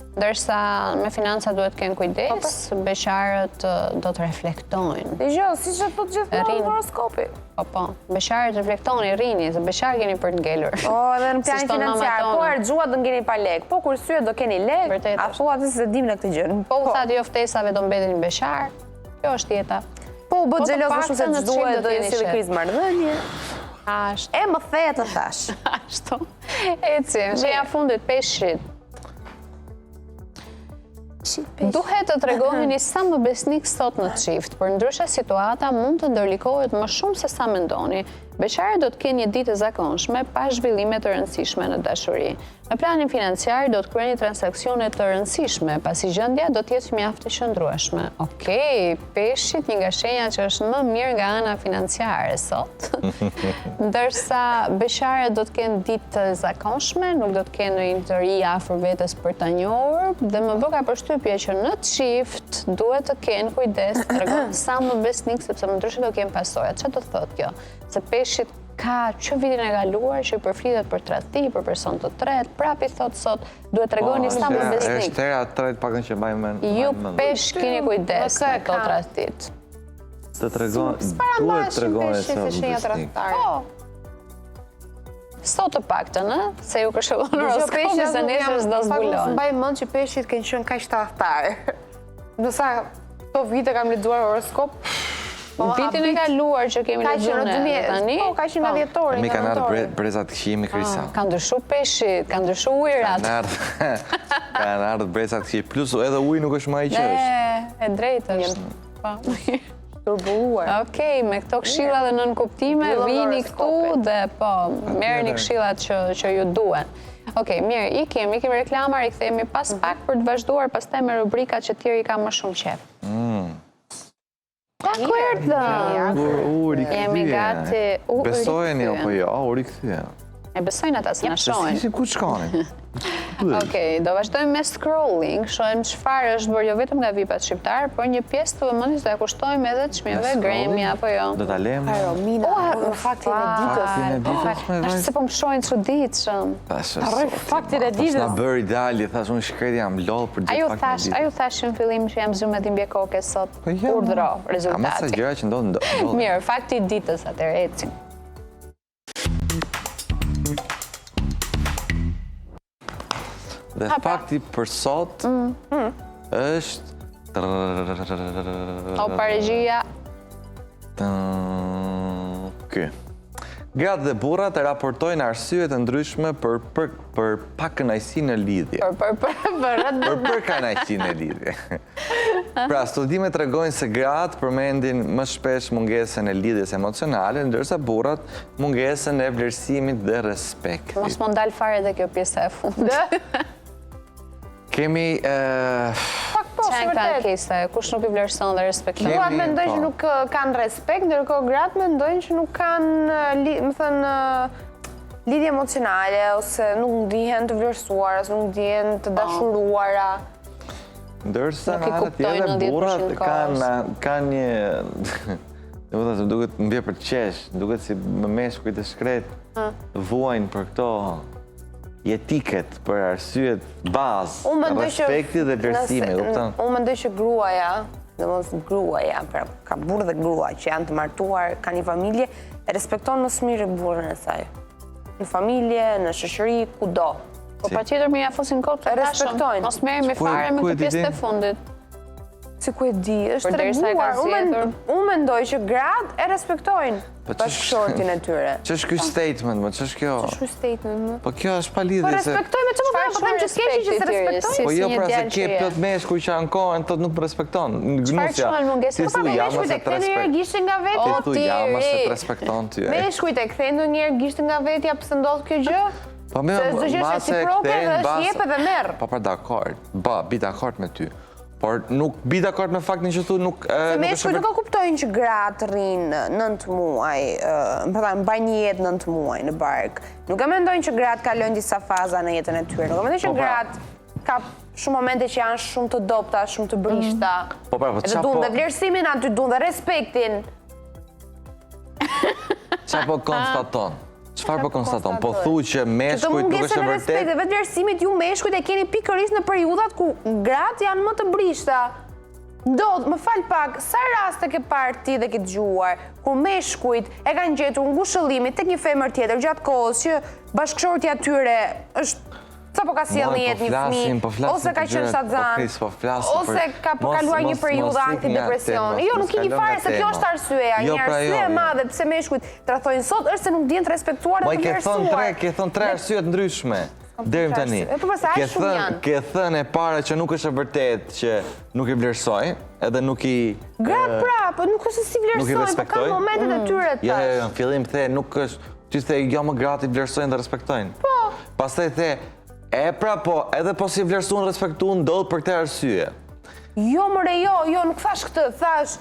Speaker 1: Ndërsa me financa duhet kenë kujdes, beqarët do të reflektojnë.
Speaker 3: Dëgjoj, siç e thot gjithmonë horoskopi.
Speaker 1: Po, beqarët reflektoni, rrini, se beqarë keni për të ngelur.
Speaker 3: Edhe në planin financiar, po harxhuat do ngeni pa lek, po kur syet do keni lek, a thua atë se dim në këtë gjë.
Speaker 1: Po u thatë jo ftesave do mbeten beqar. Kjo është jeta.
Speaker 3: Po u bë xheloz më shumë se ç'duhet do të sjellë krizë marrëdhënie.
Speaker 1: Ashtu.
Speaker 3: E më the të thash.
Speaker 1: Ashtu. Ecim, shenja fundit peshqit. Duhet të tregoni sa më besnik sot në çift, por ndryshe situata mund të ndërlikohet më shumë se sa mendoni. Beqarët do të kenë një ditë të zakonshme pa zhvillime të rëndësishme në dashuri. Në planin financiar do të kryeni transaksione të rëndësishme, pasi gjendja do të jetë mjaft e qëndrueshme. Okej, peshqit një nga shenjat që është më mirë nga ana financiare sot. Ndërsa beqarët do të kenë ditë të zakonshme, nuk do të kenë ndonjë të ri afër vetes për ta njohur, dhe më bë ka përshtypje që në çift duhet të kenë kujdes, të tregoni sa më besnik sepse më ndryshe do kenë pasojat. Çfarë do thotë kjo? Se peshqit ka që vitin e kaluar që i përflitet për tradhti, për person të tretë, prap i thot sot, duhet tregoni sa më besnik.
Speaker 2: Është era tretë pakën që mbaj mend.
Speaker 1: Ju peshq keni kujdes me këto tradhtit.
Speaker 2: Të tregoni, duhet tregoni sa më besnik.
Speaker 1: Sot të paktën, se ju këshillon horoskopi se nesër s'do zbulon.
Speaker 3: Mbaj mend që peshqit kanë qenë kaq të aftar. Ndërsa këto vite kam lexuar horoskop.
Speaker 1: Vitin e kaluar që kemi lexuar tani.
Speaker 3: Po, ka qenë nga dhjetori.
Speaker 2: Mi kanë ardhur brezat këqij Krisa.
Speaker 1: Ka ndryshuar peshqit, ka ndryshuar ujërat.
Speaker 2: Kanë ardhur brezat këqij, plus edhe uji nuk është më ai që është.
Speaker 1: E drejtë është. Po.
Speaker 3: Turbulluar.
Speaker 1: Okej, me këto këshilla dhe nën kuptime, vini këtu dhe po, merrni këshillat që ju duhen. Okej, mirë, ikim reklama, rikthehemi pas pak për të vazhduar pastaj me rubrikat që tjerë i ka më shumë qef. Jemi gati.
Speaker 2: Besojeni apo jo? U rikthye.
Speaker 1: E besojnë ata se na shohin.
Speaker 2: Si ku shkoni?
Speaker 1: Okej, do vazhdojmë me scrolling, shohim çfarë është bërë jo vetëm nga VIP-at shqiptar, por një pjesë të vëmendjes do ja kushtojmë edhe çmimeve Grammy apo jo.
Speaker 2: Do ta lëmë.
Speaker 3: Romina, në faktin e ditës.
Speaker 1: Tash se po më shohin çuditshëm.
Speaker 3: Faktin e ditës.
Speaker 2: Na bëri dali, thash unë shkreti jam lodh për gjithë faktin e ditës.
Speaker 1: Aju thash në fillim që jam zhymë të mbje koke sot. Urdhro rezultati.
Speaker 2: Ka gjëra që ndodhin.
Speaker 1: Mirë, fakti i ditës atëherë ecim.
Speaker 2: Dhe fakti për sot është...
Speaker 1: O paregjia.
Speaker 2: Ky. Gratë dhe burrat e raportojnë arsye të ndryshme për pakënaqësi në lidhje. Për kënaqësi në lidhje. Pra, studimet tregojnë se gratë përmendin më shpesh mungesën e lidhjes emocionale, ndërsa burrat mungesën e vlerësimit dhe respektit.
Speaker 1: Mos më ndal fare dhe kjo pjesa e fundit.
Speaker 2: Kemi...
Speaker 1: Qenë kanë kese, kush nuk i vlerëson dhe respekton.
Speaker 3: Burrat mendojnë që nuk kanë respekt, ndërkohë gratë mendojnë që nuk kanë, lidhje emocionale, ose nuk ndihen të vlerësuara, ose nuk ndihen të dashuruara.
Speaker 2: Ndërsa në atë tjetër burrat kanë një... Duket më bje për qesh, duket si më meshkujt e shkret, vuajnë për këto jetiket për arsyet bazë, respekti dhe vlerësimi.
Speaker 3: Unë mendoj që gruaja, pra ka burrë dhe grua që janë të martuar, ka një familje, e respekton më së miri burrin e saj. Në familje, në shoqëri, kudo.
Speaker 1: Po patjetër më ja fosin kot të dashëm. Mos merremi fare me këtë pjesë të fundit.
Speaker 3: Si ku e di, është treguar. Unë mendoj që gratë e respektojnë bashkëshortin e tyre.
Speaker 2: Që është ky statement, më që është kjo?
Speaker 3: Që është ky statement, më?
Speaker 2: Po kjo është pa lidhje se...
Speaker 3: Po respektojnë, që më po them që s'keqi që se respektojnë?
Speaker 2: Po jo pra se ke plot meshkuj që ankohen, thot nuk respekton.
Speaker 1: Çfarë quhen mungesë?
Speaker 3: Po meshkujt e kthejnë njëherë gishtin nga vetja.
Speaker 2: Ti thu jama se të respekton ty.
Speaker 3: Meshkujt e kthejnë njëherë gishtin nga vetja pse ndodh kjo gjë?
Speaker 2: Po me
Speaker 3: mase kthejnë bas...
Speaker 2: Po për dakord, bi dakord me ty. Por nuk bi dakord me faktin që thu nuk...
Speaker 3: Se meshkujt nuk kuptojnë që gratë rrinë 9 muaj, mbajnë një jetë 9 muaj në bark. Nuk e mendojnë që gratë kalojnë disa faza në jetën e tyre. Nuk e mendojnë që gratë ka shumë momente që janë shumë të dopta, shumë të brishta. Edhe duan dhe vlerësimin aty, duan dhe respektin.
Speaker 2: Qa po konstaton? Qëfar po konstaton? Po thu që meshkujt nuk është e vërtet?
Speaker 3: Dhe vetë vlerësimit ju meshkujt e keni pikërisht në periudat ku gratë janë më të brishta. Më fal pak, sa raste ke parë ti dhe ke dëgjuar, ku meshkujt e kanë gjetur ngushëllimit tek një femër tjetër gjatë kohës që bashkëshorti atyre është sa po ka sjellë në jetë një fëmijë, ose ka qenë shazan, ose ka kaluar një periudhë antidepresion. Jo, nuk i një fare se kjo është arsyeja. Një arsye e madhe pse meshkujt tradhtojnë sot është se nuk dihen të respektuar dhe të vlerësuar.
Speaker 2: Ke thënë 3 arsye të ndryshme. Deri tani. Ke thënë e para që nuk është e vërtet që nuk i vlerësoj, edhe nuk i...
Speaker 3: Gratë prapë, nuk është si vlerësojnë, po kanë momentet e tyre tash.
Speaker 2: Jo, në fillim the nuk është... Ty the jo më gratë i vlerësojnë dhe respektojnë.
Speaker 3: Po.
Speaker 2: Pastaj the, pra po, edhe po si vlerësuan, respektuan, ndodh për këtë arsye.
Speaker 3: Jo, mëre, jo, nuk thash këtë, thash,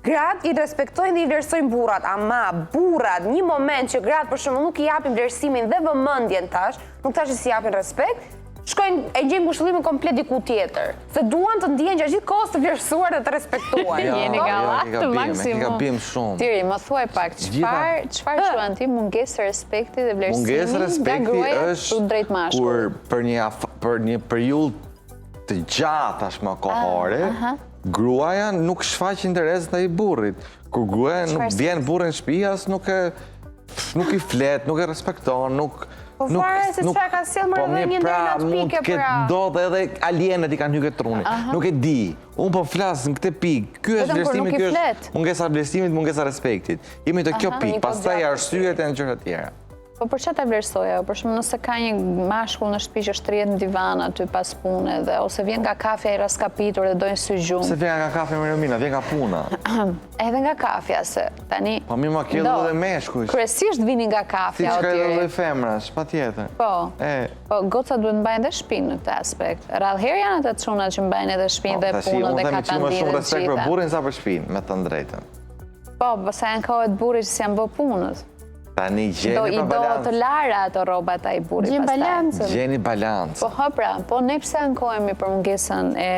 Speaker 3: gratë i respektojnë dhe i vlerësojnë burrat, ama burrat, një moment që gratë për shembull nuk i japin vlerësimin dhe vëmendjen tash, nuk tash si japin respekt, shkojnë e gjejnë ngushëllimin komplet diku tjetër. Se duan të ndihen gjatë gjithë kohës të vlerësuar dhe të respektuar.
Speaker 1: Jeni gallat të maksimum.
Speaker 2: Ke gabim shumë.
Speaker 1: Tiri, më thuaj pak, çfarë quhen ti mungesë respekti dhe vlerësimi?
Speaker 2: Mungesë respekti është kur për një periudhë të gjatë tashmë kohore, gruaja nuk shfaq interes ndaj burrit. Kur gruaja nuk vjen burri në shtëpi, as nuk i flet, nuk e respekton, nuk...
Speaker 3: Po fare se çfarë ka sjellë më edhe një ndër ato pike pra.
Speaker 2: Ndodh edhe alienet i kanë hyrë truni. Nuk e di. Unë po flas në këtë pikë. Ky është vlerësimi, ky është mungesa vlerësimit, mungesa respektit. Jemi te kjo pikë, pastaj arsyet e gjëra të tjera.
Speaker 1: Po për çfarë ta vlerësoja? Për shembull, nëse ka një mashkull në shtëpi që shtrihet në divan aty pas pune dhe ose vjen nga kafja i raskapitur dhe dojnë sy gjumë.
Speaker 2: Se vjen nga kafja Mirëmina, vjen nga puna.
Speaker 1: Edhe nga kafja se tani.
Speaker 2: Po mi ma kellu edhe meshkujt.
Speaker 1: Kryesisht vini nga kafja
Speaker 2: o tjerë. Si që ka edhe femrash, patjetër.
Speaker 1: Po, gocat duhet mbajnë dhe shtëpinë në këtë aspekt. Rallëherë janë ato çunat që mbajnë edhe shtëpinë dhe punën dhe katandin dhe
Speaker 2: shumë respekt për burrin sa për shtëpinë, me të drejtën.
Speaker 1: Po, pastaj janë kohët burrit që s'janë bë punës.
Speaker 2: Tani gjeni pa balancë.
Speaker 1: Do të lara ato rrobat ai burri pastaj.
Speaker 2: Gjeni balancë.
Speaker 1: Po pra, po ne pse ankohemi për mungesën e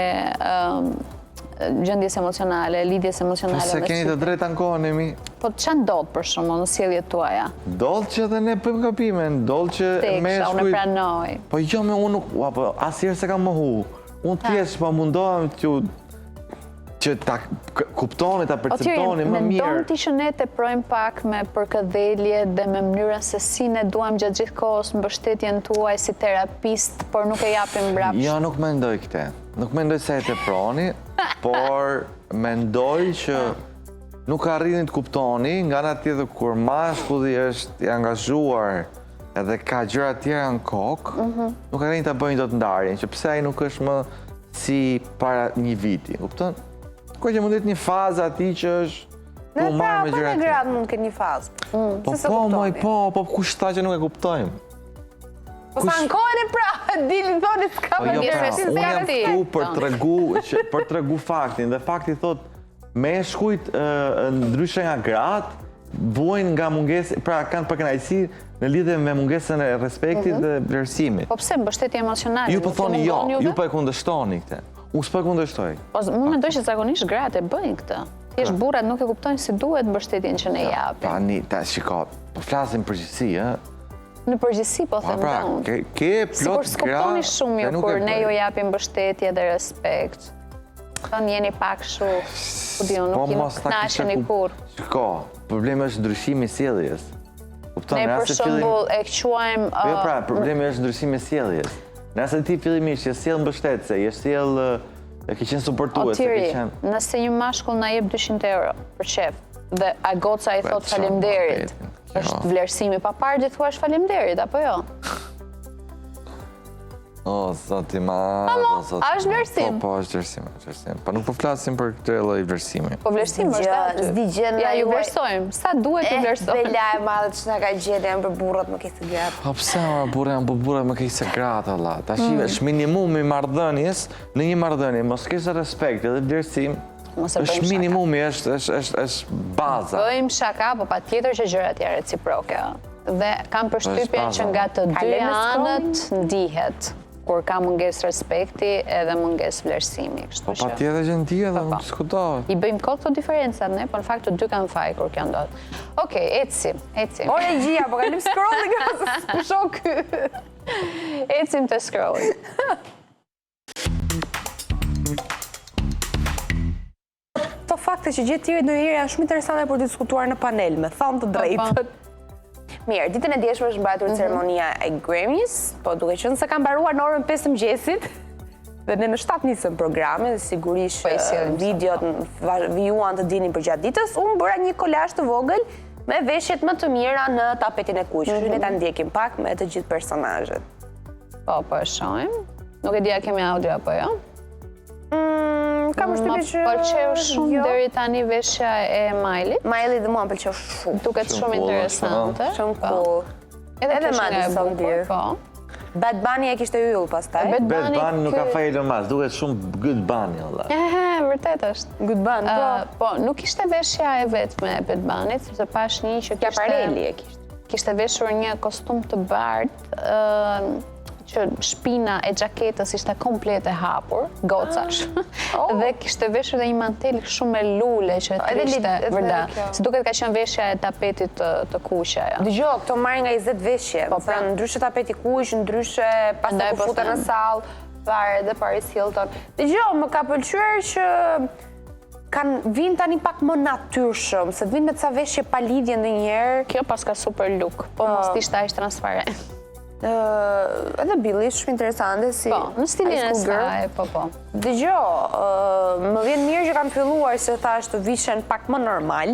Speaker 1: gjendjes emocionale, lidhjes emocionale.
Speaker 2: Se keni të drejtë ankohemi.
Speaker 1: Po ç'a ndodh për shkakun në sjelljet tuaja?
Speaker 2: Ndodh që edhe ne bëjmë gabime, ndodh që meshkujt.
Speaker 1: Unë pranoj.
Speaker 2: Po jo me unë nuk, asnjëherë se kam mohu. Unë thjesht po mundohem t'ju që ta kuptoni, ta perceptoni më mirë.
Speaker 1: Mendon ti që ne teprojmë pak me përkëdhelje dhe me mënyrën se si ne duam gjatë gjithë kohës mbështetjen tuaj si terapist, por nuk e japim mbrapsht?
Speaker 2: Ja, nuk mendoj këtë. Nuk mendoj se e teproni, por mendoj që nuk arrini të kuptoni, nga ana tjetër kur mashkulli është i angazhuar edhe ka gjëra tjera në kokë, nuk arrini ta bëjnë dot ndarjen, që pse ai nuk është më si para një viti, kupton? Ko që mund të jetë një fazë ati që është
Speaker 3: Në
Speaker 2: po marrë me
Speaker 3: pra,
Speaker 2: gjëra
Speaker 3: po në
Speaker 2: tjera.
Speaker 3: gratë mund të ketë një fazë.
Speaker 2: Po, kush tha që nuk e kuptojmë?
Speaker 3: Po sa në kohën e pra, dili thoni s'ka
Speaker 2: Po
Speaker 3: më
Speaker 2: jo,
Speaker 3: njërë,
Speaker 2: pra,
Speaker 3: si
Speaker 2: unë jam
Speaker 3: s'ka
Speaker 2: këtu për të regu faktin, dhe fakti thot, meshkujt ndryshe nga gratë, vojnë nga mungesë, pra kanë përkënaqësi në lidhje me mungesën e respektit dhe vlerësimit.
Speaker 1: Po pse mbështetje emocionale?
Speaker 2: Ju po thoni jo, ju po e kundërshtoni këtë. Unë s'po e kundërshtoj.
Speaker 1: Po unë mendoj që zakonisht gratë e bëjnë këtë. Thjesht burrat nuk e kuptojnë si duhet mbështetjen që ne japim.
Speaker 2: Tani, ta shiko, po flasim përgjithësi, ë?
Speaker 1: Në përgjithësi po them
Speaker 2: Pra,
Speaker 1: unë.
Speaker 2: ke plot
Speaker 1: Sikur s'kuptoni shumë ju kur ne ju japim mbështetje dhe respekt. Thënë jeni pak shu, ku diun, nuk kënaqeni kur.
Speaker 2: Shiko, problemi është ndryshimi i sjelljes. Kupton,
Speaker 1: Ne për shembull e quajmë
Speaker 2: Jo, pra, problemi është ndryshimi i sjelljes. Nëse ti fillimisht je sjell mbështetëse, je sjell ke qenë suportues,
Speaker 1: Tiri, nëse një mashkull na jep 200 euro për shef dhe a goca i thot faleminderit, është vlerësimi pa parë që thua faleminderit apo jo?
Speaker 2: O, zoti ma...
Speaker 1: A është vlerësim?
Speaker 2: Po, është vlerësim. Pa nuk po flasim për këtë lloj vlerësimi.
Speaker 1: Po vlerësim është aty. Ja, ju vlerësojmë. Sa duhet ju vlerësojmë?
Speaker 3: Bela e madhe që nga ka gjetë janë për burrat më kejtë gratë.
Speaker 2: Po pse burrat më kejtë gratë, Allah. Tash është minimumi i marrëdhënies në një marrëdhënie, mos kesh respekt edhe vlerësim. Është minimumi, është baza.
Speaker 1: Bëjmë shaka, po patjetër që gjërat janë reciproke. Dhe kam përshtypjen që nga të dy anët ndihet kur ka mungesë respekti edhe mungesë vlerësimi.
Speaker 2: Po patjetër që ndihet dhe nuk diskutohet.
Speaker 1: I bëjmë kot këto diferencat ne, po në fakt të dy kanë faj kur kjo ndodh. Okej, ecim.
Speaker 3: Ore gjia, po kalim scrolling nga shok ky.
Speaker 1: Ecim të scrolling.
Speaker 3: Këto fakte që gjithë tjerë ndonjëherë janë shumë interesante për të diskutuar në panel, me thënë të drejtën. Mirë, ditën e djeshme është mbajtur ceremonia e Grammys, po duke qenë se ka mbaruar në orën 5 të mëngjesit, dhe ne në 7 nisëm programin, dhe sigurisht videot vijuan të dinin për gjatë ditës, unë bëra një kolazh të vogël me veshjet më të mira në tapetin e kuq, që ne ta ndjekim pak me të gjithë personazhet.
Speaker 1: Po e shohim. Nuk e di a kemi audio apo jo.
Speaker 3: Kam përshtypjen që
Speaker 1: më pëlqeu shumë deri tani veshja e Miley.
Speaker 3: Miley dhe mua më pëlqeu shumë.
Speaker 1: Duket shumë interesante.
Speaker 3: Shumë cool. Edhe Madison Beer. Bad Bunny e kishte yll pastaj.
Speaker 2: Bad Bunny nuk ka fajë Elon Musk, duket shumë Good Bunny valla.
Speaker 1: Vërtet është.
Speaker 3: Good Bunny,
Speaker 1: po nuk ishte veshja e vetme e Bad Bunny, sepse pash një që kishte veshur një kostum të bardhë, që shpina e gjaketës ishte komplet e hapur, gocash, dhe kishte veshur dhe një mantel shumë me lule që të rishte vërda. Si duket ka qenë veshja e tapetit të kuqja.
Speaker 3: Dëgjoj, këto marrin nga 20 veshje, ndryshe tapeti kuq, ndryshe pastaj ku futen në sallë, fare dhe Paris Hilton. Dëgjoj, më ka pëlqyer që vinë tani pak më natyrshëm, se vinë me ca veshje pa lidhje ndonjëherë.
Speaker 1: Kjo pas ka super look, po mos t'ishte aq transparent.
Speaker 3: Edhe Billie shumë interesante si
Speaker 1: në stilin e saj, po.
Speaker 3: Dëgjoj, më vjen mirë që kanë filluar se thash të vishen pak më normal,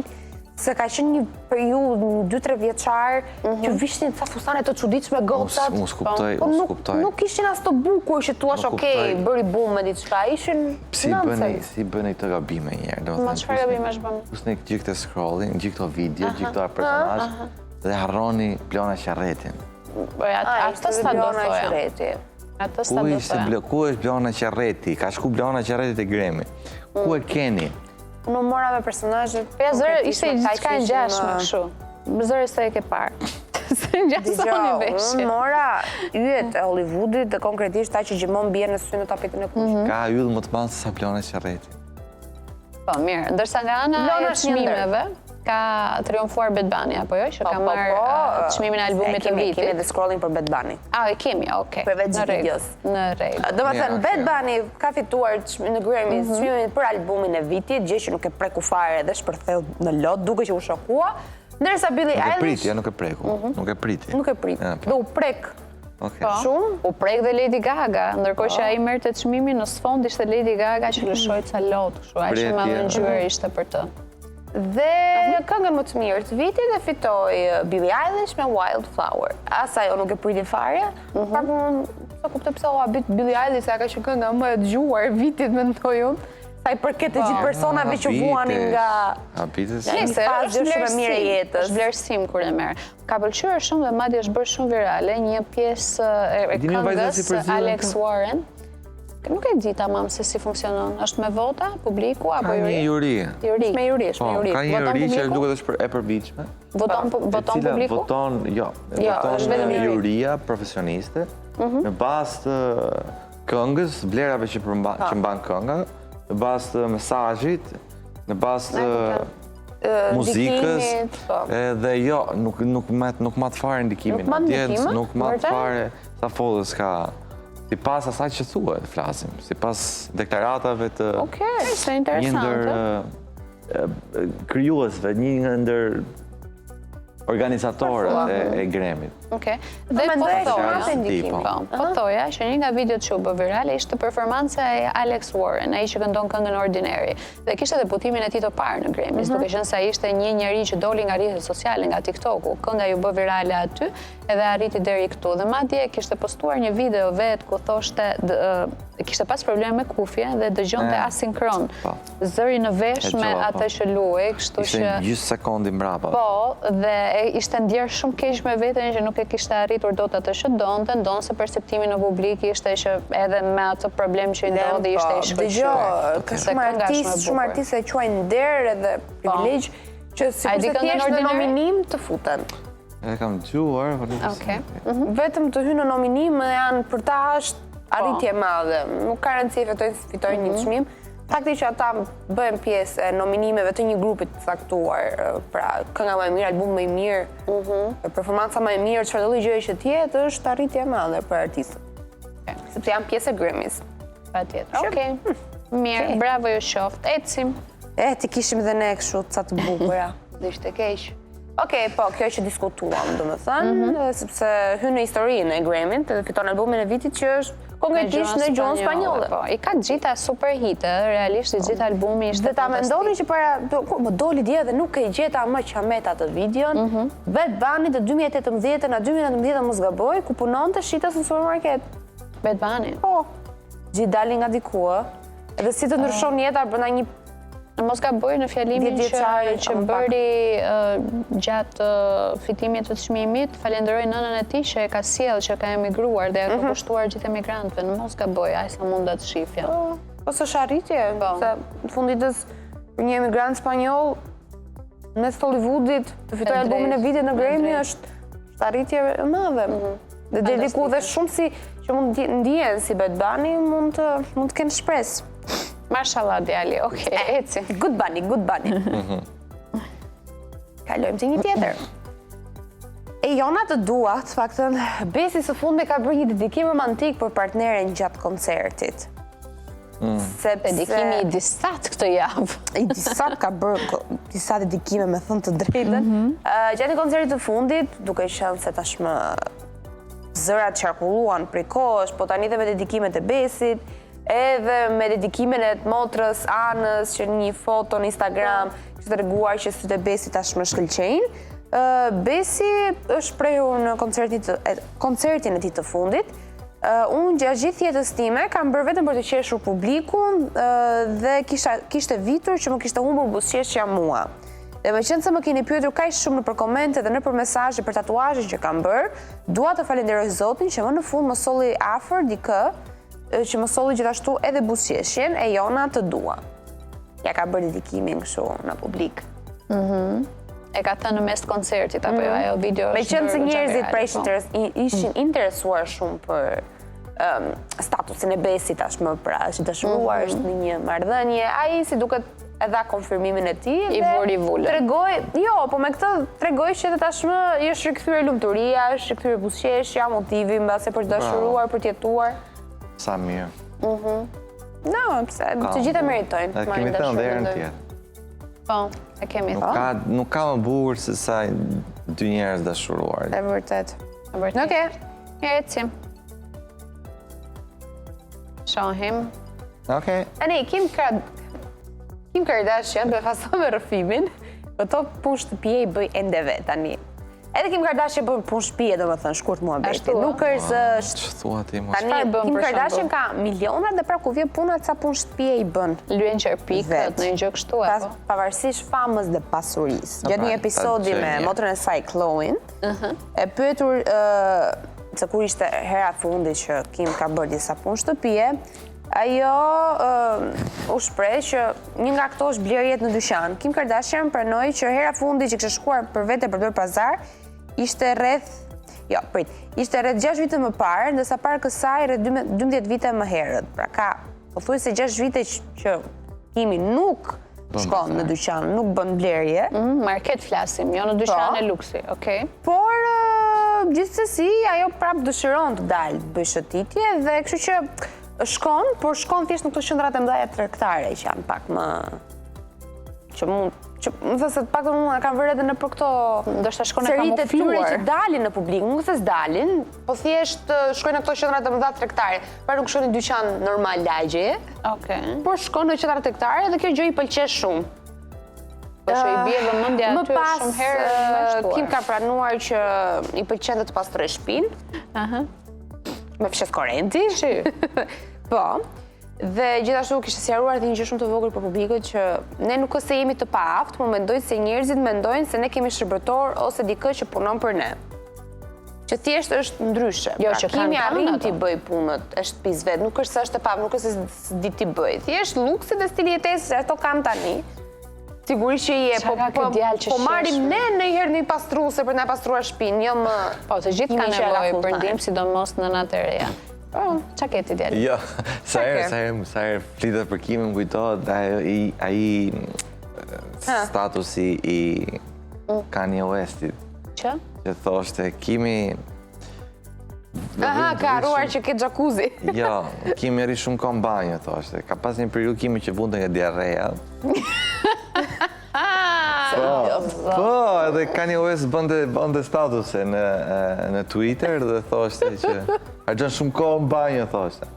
Speaker 3: se ka qenë një periudhë, 2-3 vjeçar, që vishin ca fustane të çuditshme gocat.
Speaker 2: Unë s'kuptoj.
Speaker 3: Nuk ishin as të bukur që thua okej, bëri bum me diçka, ishin nonsense.
Speaker 2: Si bëni këto gabime një herë?
Speaker 1: Ma çfarë gabime është bëm?
Speaker 2: Pusni gjithë këtë scrolling, gjithë këto video, gjithë këto personazh dhe harroni Blona Qarretin.
Speaker 1: Atë s'ta do thoja.
Speaker 2: Ku është Blona Qarreti? Ka shku Blona Qarreti te Grammy. Ku e keni?
Speaker 3: Unë mora me personazhet.
Speaker 1: Zëre ishte diçka e ngjashme kështu. Zëre se e ke parë. Se ngjasoni veshje.
Speaker 3: Unë mora yjet e Hollywoodit dhe konkretisht ta që gjithmonë bien në sy në tapetin e kuq.
Speaker 2: Ka yll më të madh se sa Blona Qarreti.
Speaker 1: Po mirë, ndërsa nga ana e çmimeve, ka triumfuar Bad Bunny, apo jo? Që ka marrë çmimin e albumit të vitit.
Speaker 3: Kemi edhe scrolling për Bad Bunny.
Speaker 1: E kemi, okej.
Speaker 3: Përveç videos.
Speaker 1: Në rregull.
Speaker 3: Domethënë Bad Bunny ka fituar në Grammy çmimin për albumin e vitit, gjë që nuk e preku fare dhe shpërtheu në lot, duke që u shokua. Ndërsa Billie Eilish
Speaker 2: Nuk e preku, nuk e priti.
Speaker 3: nuk e prit. Dhe u prek shumë.
Speaker 1: U prek dhe Lady Gaga, ndërkohë që ai merrte çmimin, në sfond ishte Lady Gaga që lëshoi ca lot, kështu, aq më ngjyrë ishte për të.
Speaker 3: Dhe këngën më të mirë të vitit e fitoi Billie Eilish me Wildflower. Asa jo nuk e priti fare, pak sa kuptoj pse u habit Billie Eilish, sa ka qenë kënga më e dëgjuar vitit mendoj unë. Sa i përket të gjithë personave që vuanin nga
Speaker 1: Nëse
Speaker 3: është shumë e mirë e jetës.
Speaker 1: Është vlerësim kur e merr. Ka pëlqyer shumë dhe madje është bërë shumë virale një pjesë e këngës Alex Warren. Nuk e di tamam se si funksionon. Është me vota, publiku apo
Speaker 2: juri?
Speaker 1: Juri.
Speaker 3: Me juri, është me juri.
Speaker 2: Ka një juri që duket është e përbitshme.
Speaker 1: Voton publiku?
Speaker 2: Voton juria profesioniste në bazë të këngës, vlerave që mban kënga, në bazë të mesazhit, në bazë të muzikës, dhe jo, nuk mat fare ndikimin. Nuk mat fare sa followers ka. Si pas asaj që thuhet, flasim, si pas deklaratave të një ndër krijuesve, një ndër organizatorët e Grammy-t.
Speaker 1: Dhe po thoja që një nga videot që u bë virale ishte performanca e Alex Warren, ai që këndon këngën Ordinary. Dhe kishte edhe butimin e tij të parë në Grammys, duke qenë se ai ishte një njerëz që doli nga rrjetet sociale, nga TikToku. Kënga ju bë virale aty edhe arriti deri këtu. Dhe madje kishte postuar një video vet ku thoshte kishte pas probleme me kufje dhe dëgjonte asinkron. Zëri në vesh me atë që luaj, kështu që
Speaker 2: ishte gjysmë sekundi mbrapa.
Speaker 1: Po, dhe ishte ndjer shumë keq me veten që nuk e kishte arritur dot atë që ndonse perceptimi në publik ishte që edhe me atë problem që i ndodhi ishte i shkëlqyer.
Speaker 3: Ka shumë artistë që quajnë nder edhe privilegj që sikur të thjesht në nominim të futen.
Speaker 2: E kam dëgjuar, po nuk e di.
Speaker 3: Vetëm të hynë në nominim janë për ta është arritje madhe. Nuk ka rëndësi fitojnë një çmim. Fakti që ata bëhen pjesë e nominimeve të një grupi të caktuar, pra kënga më e mirë, album më i mirë, performanca më e mirë, çfarëdo lloj gjëje që të jetë, është arritje e madhe për artistët. Sepse janë pjesë e Grammys.
Speaker 1: Patjetër. Okej. Mirë, bravo ju qoft. Ecim.
Speaker 3: Ti kishim dhe ne kështu ca të bukura.
Speaker 1: Dhe ishte keq.
Speaker 3: Okej, po, kjo që diskutuam, domethënë, sepse hyn në historinë e Grammy-t dhe fiton albumin e vitit që është konkretisht në gjuhën spanjolle.
Speaker 1: Po, i ka gjitha super hite, realisht i gjitha albumi ishte
Speaker 3: fantastik. Dhe ta mendoni që para, më doli dje dhe nuk e gjeta më qamet atë videon, Bad Bunny të 2018 në 2019 mos gaboj, ku punonte shitës në supermarket.
Speaker 1: Bad Bunny?
Speaker 3: Po, gjithë dali nga diku, edhe si të ndryshon jeta brenda një
Speaker 1: mos gaboj në fjalimin që bëri gjatë fitimit të çmimit, falenderoj nënën e tij që e ka sjell që ka emigruar dhe ka kushtuar gjithë emigrantëve. Në mos gaboj, ai sa mund të shifja.
Speaker 3: Ose është arritje, se në funditës për një emigrant spanjoll mes Hollywoodit të fitojë albumin e vitit në Grammy është arritje e madhe. Dhe dediku dhe shumë si që mund ndihen si Bad Bunny mund të kenë shpresë.
Speaker 1: Mashallah djali, okej, eci.
Speaker 3: Good Bunny. Kalojmë te një tjetër. E jona të dua, të faktën, Besi së fundmi ka bërë një dedikim romantik për partneren gjatë koncertit.
Speaker 1: Dedikimi i disat këtë javë.
Speaker 3: I disat ka bërë disa dedikime me thënë të drejtën. Gjatë koncertit të fundit, duke qenë se tashmë zërat qarkulluan prej kohësh, po tani dhe me dedikimet e Besit, edhe me dedikimin e motrës Anës që një foto në Instagram që të reguar që sytë e Besit tashmë shkëlqejnë. Besi është prehur në koncertin e tij të fundit. Unë gjatë gjithë jetës time kam bërë vetëm për të qeshur publikun dhe kishte vitur që më kishte humbur buzëqeshja mua. Dhe me qenë se më keni pyetur kaq shumë nëpër komente dhe nëpër mesazhe për tatuazhin që kam bërë, dua të falenderoj Zotin që më në fund më solli afër dikë që më solli gjithashtu edhe buzëqeshjen e jona të dua. Ja ka bërë dedikimin kështu në publik.
Speaker 1: E ka thënë në mes të koncertit apo jo, ajo video është.
Speaker 3: Me qenë se njerëzit pra ishin interesuar shumë për statusin e Besit tashmë, pra është dëshiruar, është në një marrëdhënie. Ai si duket e dha konfirmimin e tij.
Speaker 1: I vuri vulën.
Speaker 3: Tregoi, jo, po me këtë tregoi që tashmë është rikthyer lumturia, është rikthyer buzëqeshja, motivi mbase për të dashuruar, për të jetuar.
Speaker 2: Sa mirë.
Speaker 3: No, pse të gjitha meritojnë.
Speaker 2: E kemi thënë dhe herën tjetër.
Speaker 1: Po, e kemi thënë.
Speaker 2: Nuk ka më bukur se sa dy njerëz dashuruar.
Speaker 3: E vërtet.
Speaker 1: Okej, ecim. Shohim.
Speaker 2: Okej.
Speaker 3: Tani, Kim Kardashian, do e faso me rrëfimin, këto punë shtëpie i bëj ende vet tani. Edhe Kim Kardashian bën punë shtëpie, domethënë shkurt muhabeti.
Speaker 1: Ashtu,
Speaker 3: Nuk është
Speaker 2: Thua ti mos.
Speaker 3: tani
Speaker 1: Çfarë bën
Speaker 3: Kim
Speaker 1: për
Speaker 3: Kardashian
Speaker 1: shembull?
Speaker 3: ka miliona dhe pra ku vjen puna ca punë shtëpie i bën.
Speaker 1: Lyen qerpikët,
Speaker 3: Vet.
Speaker 1: në një gjë kështu e po.
Speaker 3: Pavarësisht famës dhe pasurisë. Gjatë një
Speaker 2: pra,
Speaker 3: episodi
Speaker 2: ta
Speaker 3: me
Speaker 2: gjeni.
Speaker 3: motrën e saj Chloe, e pyetur se kur ishte hera e fundit që Kim ka bërë disa punë shtëpie, ajo u shpreh që një nga këto është blerjet në dyqan. Kim Kardashian pranoi që hera e fundit që kishte shkuar për vete për të bërë pazar ishte rreth 6 vite më parë, ndërsa para kësaj rreth 12 vite më herët. Pra ka pothuajse 6 vite që Kimi nuk shkon në dyqan, nuk bën blerje.
Speaker 1: Market flasim, jo në dyqan e luksi, okej?
Speaker 3: Por gjithsesi ajo prap dëshiron të dalë të bëjë shëtitje dhe kështu që shkon, por shkon thjesht në këto qendrat e mëdha tregtare që janë pak më që mund më thënë se të paktën unë kanë vërë edhe në për këto
Speaker 1: Ndoshta shkon e
Speaker 3: seritë e tyre
Speaker 1: kamufluar.
Speaker 3: që dalin në publik, nuk se s'dalin, po thjesht shkojnë në këto qendrat e mëdha tregtare. Pra nuk shkojnë në dyqan normal lagje,
Speaker 1: Okej.
Speaker 3: por shkon në qendra tregtare dhe kjo gjë i pëlqen shumë.
Speaker 1: Po që i bie vëmendja
Speaker 3: Më
Speaker 1: aty
Speaker 3: pas,
Speaker 1: shumë herë më shtuar.
Speaker 3: Kim ka pranuar që i pëlqen të pastroj shtëpinë me fshet korrenti. Po. Dhe gjithashtu kishte sqaruar edhe një gjë shumë të vogël për publikut që ne nuk është se jemi të paaftë, por mendojnë se njerëzit mendojnë se ne kemi shërbëtor ose dikë që punon për ne. Që thjesht është ndryshe.
Speaker 1: Jo,
Speaker 3: Pra,
Speaker 1: që
Speaker 3: Kimi
Speaker 1: kanë
Speaker 3: arrin
Speaker 1: ato.
Speaker 3: t'i bëj punët e shtëpisë vet, nuk është se është e paaftë, nuk është se s'di t'i bëj. Thjesht luksi dhe stili jetesë ato kanë tani. Sigurisht që je,
Speaker 1: Qa ka këtë djalë që
Speaker 3: po marrim
Speaker 1: sheshme?
Speaker 3: ne ndonjëherë një pastruese për na pastruar shtëpinë, jo më.
Speaker 1: Po, të gjithë
Speaker 3: Kimi
Speaker 1: kanë
Speaker 3: që era
Speaker 1: nevojë
Speaker 3: full
Speaker 1: për
Speaker 3: time.
Speaker 1: ndihmë, sidomos në natë e reja. Po, çka ke ti djalë?
Speaker 2: Jo, sa herë flitet për Kimin më kujtohet ai statusi i Kanye Westit
Speaker 1: Që?
Speaker 2: që thoshte Kimi
Speaker 3: Aha, ka harruar që ke jacuzzi.
Speaker 2: Jo, Kimi rri shumë kohë në banjo, thoshte. Ka pas një periudhë Kimi që vunte nga diarrea. Po, edhe Kanye West bënte statuse në Twitter dhe thoshte që harxhon shumë kohë në banjo, thoshte.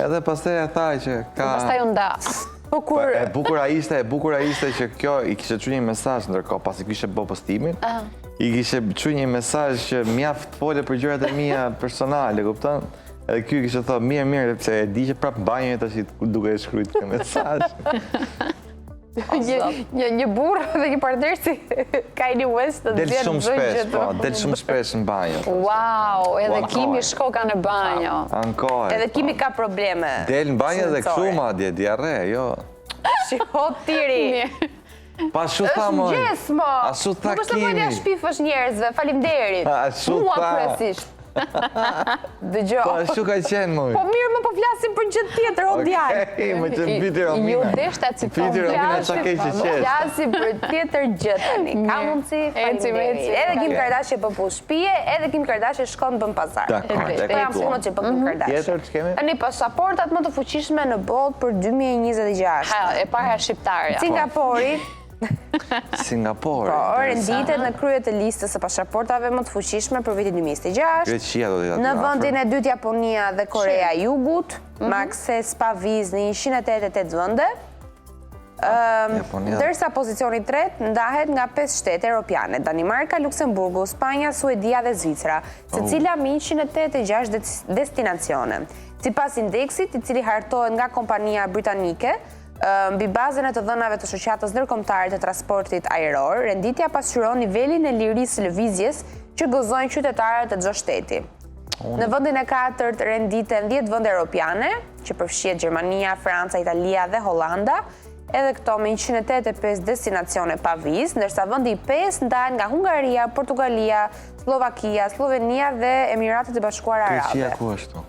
Speaker 2: Edhe pastaj e tha që ka
Speaker 1: Pastaj u ndas.
Speaker 3: Po kur
Speaker 2: E bukura ishte që kjo i kishte çuar një mesazh ndërkohë pasi kishte bë postimin. I kishte çuar një mesazh që mjaft fole për gjërat e mia personale, kupton? Edhe ky kishte thënë mirë, pse e di që prap banjo tash duke e shkruajtur këtë mesazh.
Speaker 3: një burr dhe një partner si Kanye West të
Speaker 2: Del
Speaker 3: nxjerr
Speaker 2: shumë
Speaker 3: çdo
Speaker 2: shpesh,
Speaker 3: gjë.
Speaker 2: po, del shumë shpesh në banjo.
Speaker 1: Wow, edhe
Speaker 2: Po,
Speaker 1: Kimi
Speaker 2: ankoj.
Speaker 1: shko ka në banjo.
Speaker 2: Ankoj.
Speaker 3: Edhe Kimi ka probleme.
Speaker 2: Del në banjo dhe kështu
Speaker 3: sencore.
Speaker 2: madje diarre, jo.
Speaker 3: Shiko tiri.
Speaker 2: Pa shu tha
Speaker 3: Është
Speaker 2: moj.
Speaker 3: mëngjes, mo.
Speaker 2: Ashtu tha
Speaker 3: Nuk është mëngjes
Speaker 2: Kimi.
Speaker 3: shpifësh njerëzve, faleminderit.
Speaker 2: Ashtu
Speaker 3: Mua
Speaker 2: tha.
Speaker 3: kryesisht.
Speaker 2: Po
Speaker 3: Dëgjoj.
Speaker 2: ashtu ka qenë moj.
Speaker 3: Po mirë, më po flasim për gjë tjetër, o djalë.
Speaker 2: Okej, më që piti
Speaker 1: Ju
Speaker 2: Romina.
Speaker 1: deshta citon.
Speaker 2: Piti Romina qa ke që qesh.
Speaker 3: Flasim për tjetër gjë tani. Ka mundësi, faleminderit. Edhe Kim Kardashian bën punë shtëpie, edhe Kim Kardashian shkon bën pazar.
Speaker 2: Dakor,
Speaker 3: Këto janë punët që bën Kim Kardashian.
Speaker 2: Tjetër ç'kemi?
Speaker 3: Tani pasaportat më të fuqishme në botë për 2026.
Speaker 1: Ha, e para shqiptarja.
Speaker 3: Singapori,
Speaker 2: Singapore.
Speaker 3: po, renditet në krye të listës së pasaportave më të fuqishme për vitin 2026.
Speaker 2: Greqia do të jetë.
Speaker 3: Në vendin e dytë Japonia dhe Korea e Jugut, me akses pa vizë në 188 vende.
Speaker 2: Japonia.
Speaker 3: Ndërsa pozicioni i tretë ndahet nga 5 shtete europiane: Danimarka, Luksemburgu, Spanja, Suedia dhe Zvicra, secila me 186 destinacione. Sipas indeksit, i cili hartohet nga kompania britanike, mbi bazën e të dhënave të shoqatës ndërkombëtare të transportit ajror, renditja pasqyron nivelin e lirisë lëvizjes që gëzojnë qytetarët e çdo shteti. Në vendin e katërt renditen 10 vende europiane, që përfshihet Gjermania, Franca, Italia dhe Hollanda, edhe këto me 185 destinacione pa vizë, ndërsa vendi i 5 ndahet nga Hungaria, Portugalia, Slovakia, Slovenia dhe Emiratet e Bashkuara Arabe.
Speaker 2: Greqia ku është?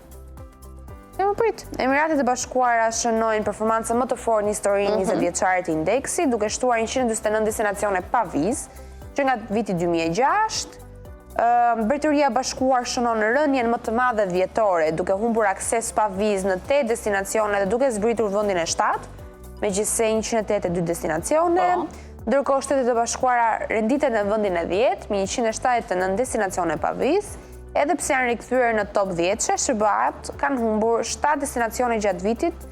Speaker 3: më prit. Emiratet e Bashkuara shënojnë performancën më të fortë në historinë 20 vjeçare të indeksi, duke shtuar 149 destinacione pa vizë, që nga viti 2006. Mbretëria e Bashkuar shënon rënien më të madhe vjetore, duke humbur akses pa vizë në 8 destinacione dhe duke zbritur vendin e 7, megjithëse 182 destinacione. Ndërkohë Shtetet e Bashkuara renditen në vendin e 10 me 179 destinacione pa vizë. Edhe pse janë rikthyer në top 10, SBA-t kanë humbur 7 destinacione gjatë vitit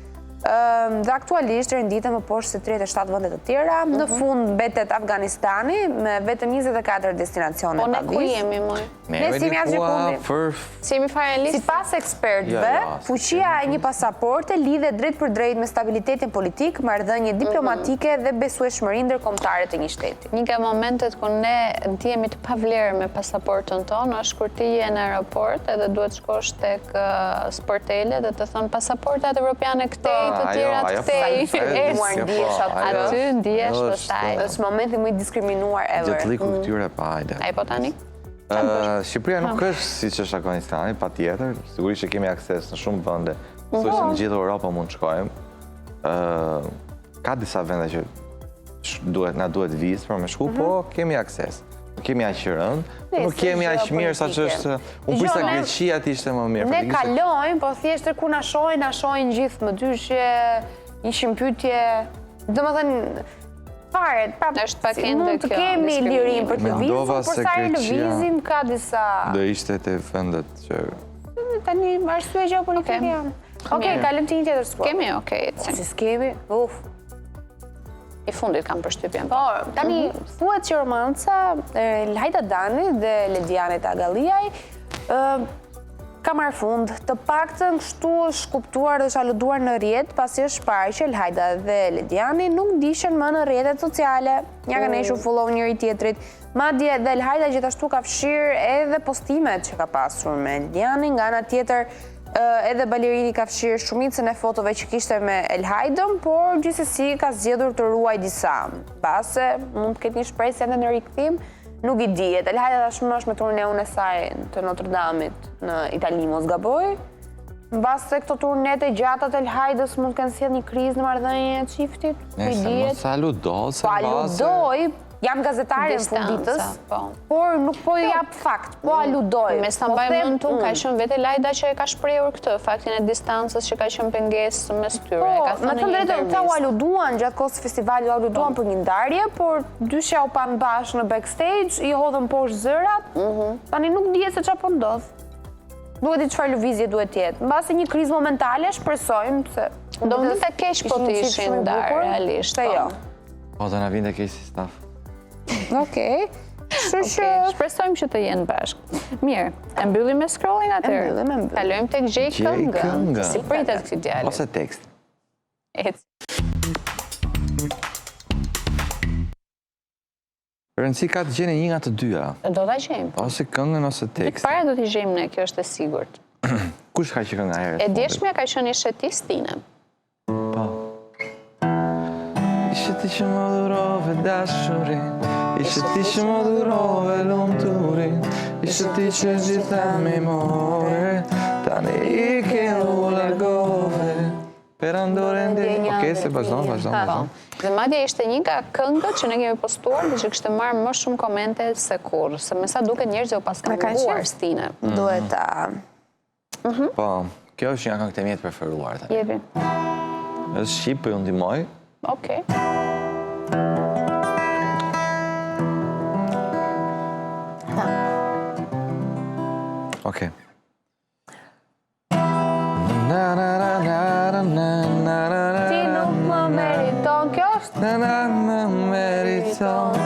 Speaker 3: dhe aktualisht renditen më poshtë se 37 vende të tjera. Në fund mbetet Afganistani me vetëm 24 destinacione pa vizë.
Speaker 1: Po ne ku jemi më?
Speaker 3: Ne si jemi asgjë
Speaker 1: Si jemi finalist?
Speaker 3: Sipas ekspertëve, fuqia e një pasaporte lidhet drejt për drejt me stabilitetin politik, marrëdhënie diplomatike dhe besueshmërinë ndërkombëtare të një shteti.
Speaker 1: Një nga momentet ku ne ndihemi të pavlerë me pasaportën tonë është kur ti je në aeroport edhe duhet shkosh tek sportele dhe të thon pasaportat evropiane këtej, të tjerat këtej. Aty ndihesh pastaj.
Speaker 3: Është momenti më i diskriminuar ever.
Speaker 2: Gjatliku këtyre pa hajde.
Speaker 1: Ai po tani?
Speaker 2: Shqipëria nuk është siç është Afganistani, patjetër. Sigurisht që kemi akses në shumë vende. Thuaj se në gjithë Europën mund të shkojmë. Ka disa vende që na duhet vizë për me shku, po kemi akses. Nuk kemi aq rënd, nuk kemi aq mirë sa që është. Unë prisa Greqia të ishte më mirë.
Speaker 3: Ne kalojmë, po thjesht ku na shohin gjithë më dyshje, ishin pyetje, domethënë fare, mund të kemi lirinë për të vizën, por sa i lëvizim ka disa...
Speaker 2: Do ishte të vendet që...
Speaker 3: Tani, arsye gjeopolitike janë. Okej, kalëm të një tjetër sport.
Speaker 1: Kemi, okej.
Speaker 3: Si s'kemi, uf.
Speaker 1: I fundit kam përshtypjen.
Speaker 3: Po, tani, thuhet që romanca Lajda Dani dhe Ledianit Agaliaj ka marrë fund, të paktën kështu është kuptuar dhe është aluduar në rrjet, pasi është parë që Lajda dhe Lediani nuk dishen më në rrjetet sociale, ja kanë neshur follow njëri tjetrit. Madje dhe Lajda gjithashtu ka fshirë edhe postimet që ka pasur me Lediani, nga ana tjetër edhe balerini ka fshirë shumicën e fotove që kishte me Elhajdën, por gjithsesi ka zgjedhur të ruaj disa. Base mund të ketë një shpresë edhe në rikthim, nuk i dihet. Elhajda tashmë është me turneun e saj të Notre Dame-it në Itali, mos gaboj. Mbas se këto turnete gjata të Elhajdës mund të kenë sjellë një krizë në marrëdhënien e çiftit.
Speaker 2: Nëse mos aludoj, se
Speaker 3: aludoj, jam gazetare në funditës, por nuk po jap fakt, po aludoj.
Speaker 1: Me sa mbaj mend tu, ka qenë vetë Lajda që e ka shprehur këtë, faktin e distancës që ka qenë pengesë mes tyre.
Speaker 3: Po, me thënë drejtën, ta u aluduan gjatë kohës festivalit, u aluduan për një ndarje, por dysha u pan bashkë në backstage, i hodhën poshtë zërat, tani nuk dihet se çfarë po ndodh. Duhet i çfarë lëvizje duhet jetë. Mbase një krizë momentale, shpresojmë se
Speaker 1: do më të keq po të ishin ndarë realisht.
Speaker 3: Jo.
Speaker 2: Po do na vinte keq si staf.
Speaker 3: Okej.
Speaker 1: Shpresojmë që të jenë bashkë. Mirë, e mbyllim me scrolling atëherë.
Speaker 3: E mbyllim.
Speaker 1: Kalojmë tek Gjej Këngën. Si pritet ky djalë?
Speaker 2: Ose tekst. Rëndësi ka të gjeni një nga të dyja.
Speaker 1: Do ta gjejmë.
Speaker 2: Ose këngën ose tekst.
Speaker 1: Para do t'i gjejmë ne, kjo është e sigurt.
Speaker 2: Kush ka që kënga herët?
Speaker 1: E djeshmja ka qenë një shetis Tine.
Speaker 2: Po. Ishe ti që më dhurove dashurin, ishe ti që më dhurove lumturin, ishe ti që gjitha me more, tani i ke u largove. Okej, se vazhdon.
Speaker 1: Dhe madje ishte një nga këngët që ne kemi postuar dhe që kishte marrë më shumë komente se kur, se me sa duket njerëzit u paska munguar Stine.
Speaker 3: Duhet ta...
Speaker 2: Po, kjo është një këngë të mjetë preferuar.
Speaker 1: Jepi.
Speaker 2: Është Shqip, po ju ndihmoj.
Speaker 1: Okej.
Speaker 2: Okej.
Speaker 3: Ti nuk më meriton, kjo është?
Speaker 2: Më meriton.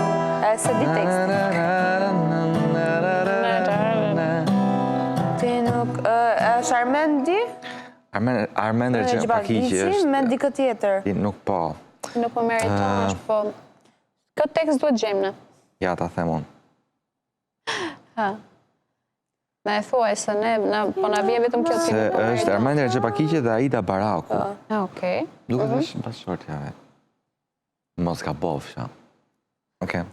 Speaker 3: E se di tekstin. Ti nuk... është Armendi?
Speaker 2: Armender Gjepakiki është...
Speaker 3: Me dikë tjetër.
Speaker 2: Ti nuk po.
Speaker 1: Nuk më meriton është po... Këtë tekst duhet gjejmë ne.
Speaker 2: Ja, ta them unë.
Speaker 1: Na e thuaj se ne, po na vje vetëm kjo
Speaker 2: Se është Armender Gjepakiki dhe Aida Baraku.
Speaker 1: Okej.
Speaker 2: Duket është bashkëshortja vetë. Mos ka bofsha. Okej.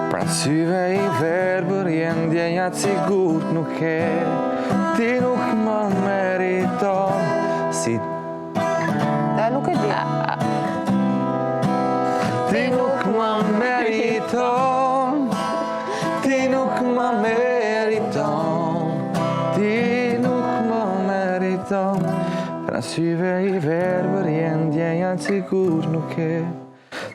Speaker 2: Pra Syve I verbër jenë djenja sigurt nuk e Ti nuk më meriton Si
Speaker 3: Nuk e di.
Speaker 2: Ti nuk më meriton Ti nuk më meriton Ti nuk më meriton Pra syve I verbër jenë djenja sigurt nuk e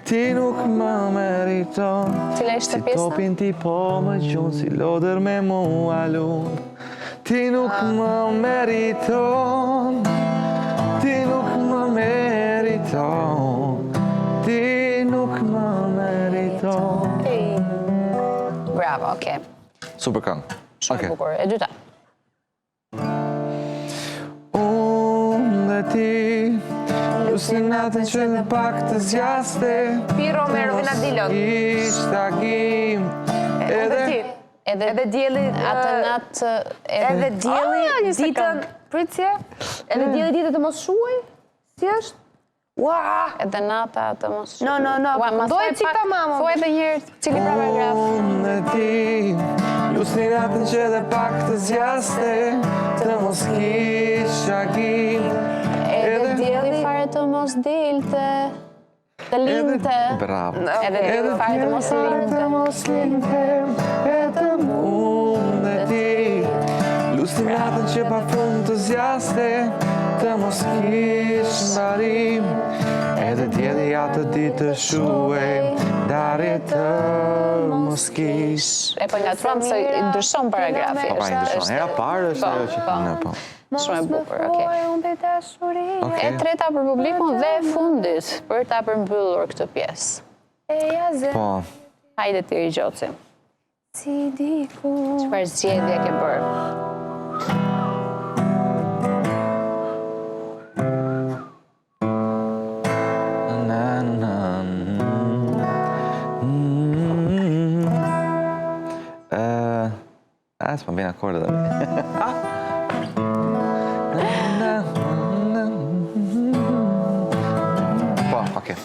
Speaker 2: Ti nuk më meriton
Speaker 1: Cila ishte
Speaker 2: Si
Speaker 1: pjesa?
Speaker 2: topin ti po më gjunë Si lodër me mua lund Ti nuk më meriton Ti nuk më meriton Ti nuk më meriton
Speaker 1: Bravo, okay.
Speaker 2: Super këngë.
Speaker 1: Shumë bukur. E dyta.
Speaker 2: Unë dhe ti Lusin natën që dhe pak të zjaste
Speaker 3: Piro me Rovina Dillon.
Speaker 2: Ishta kim
Speaker 3: Edhe ti. Edhe dielli
Speaker 1: Atë natë...
Speaker 3: Edhe dielli
Speaker 1: një sekond.
Speaker 3: ditën... Pritje. Edhe dielli ditën të mos shuaj. Si është? Ua!
Speaker 1: Edhe nata të mos...
Speaker 3: No. Dojë qita mama.
Speaker 1: Thuaj edhe njërë, cili paragraf.
Speaker 2: Unë dhe ti Lusin natën që dhe pak të zjaste Të mos kisha kim
Speaker 1: Edhe dielli fare të mos dilte, të linte.
Speaker 2: Bravo
Speaker 1: Edhe dielli fare të mos linte.
Speaker 2: Vetëm unë dhe ti Lusin natën që pa fund të zjaste Të mos kish mbarim Edhe dielli atë ditë të shuej Darje të mos kish
Speaker 1: E po nga truam se I ndryshon paragrafi.
Speaker 2: Pa I ndryshon, era parë është ajo që në po
Speaker 1: Shumë e bukur, okej.
Speaker 3: Unë dashuria.
Speaker 1: E treta për publikun dhe e fundit për ta përmbyllur këtë pjesë.
Speaker 2: Po,
Speaker 1: Hajde ti Gjoci.
Speaker 3: Si diku.
Speaker 1: Çfarë zgjedhje ke bërë?
Speaker 2: S'po bën akorde dhe Po, okej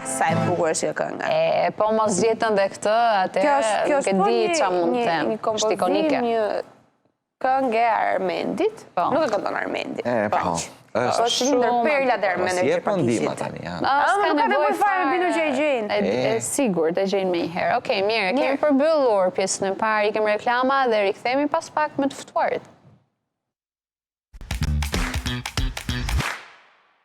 Speaker 3: Sa e bukur është kjo kënga.
Speaker 1: Po mos zgjetën dhe këtë, atëherë nuk e di çfarë mund të them.
Speaker 3: Një
Speaker 1: Është
Speaker 3: kompozim,
Speaker 1: ikonike.
Speaker 3: një këngë e Armendit.
Speaker 1: Po.
Speaker 3: Nuk e këndon Armendi.
Speaker 2: Po,
Speaker 3: është një ndër perlat e Armendit
Speaker 2: si e
Speaker 3: që
Speaker 2: po ndihma
Speaker 3: pakishit.
Speaker 2: tani, ja.
Speaker 3: Nuk ka nevojë fare bidu që e gjejnë.
Speaker 1: Sigurt e gjejnë me një herë. Okej, mirë, kemi përmbyllur pjesën e parë, i kemi reklama dhe rikthehemi pas pak me të ftuarit.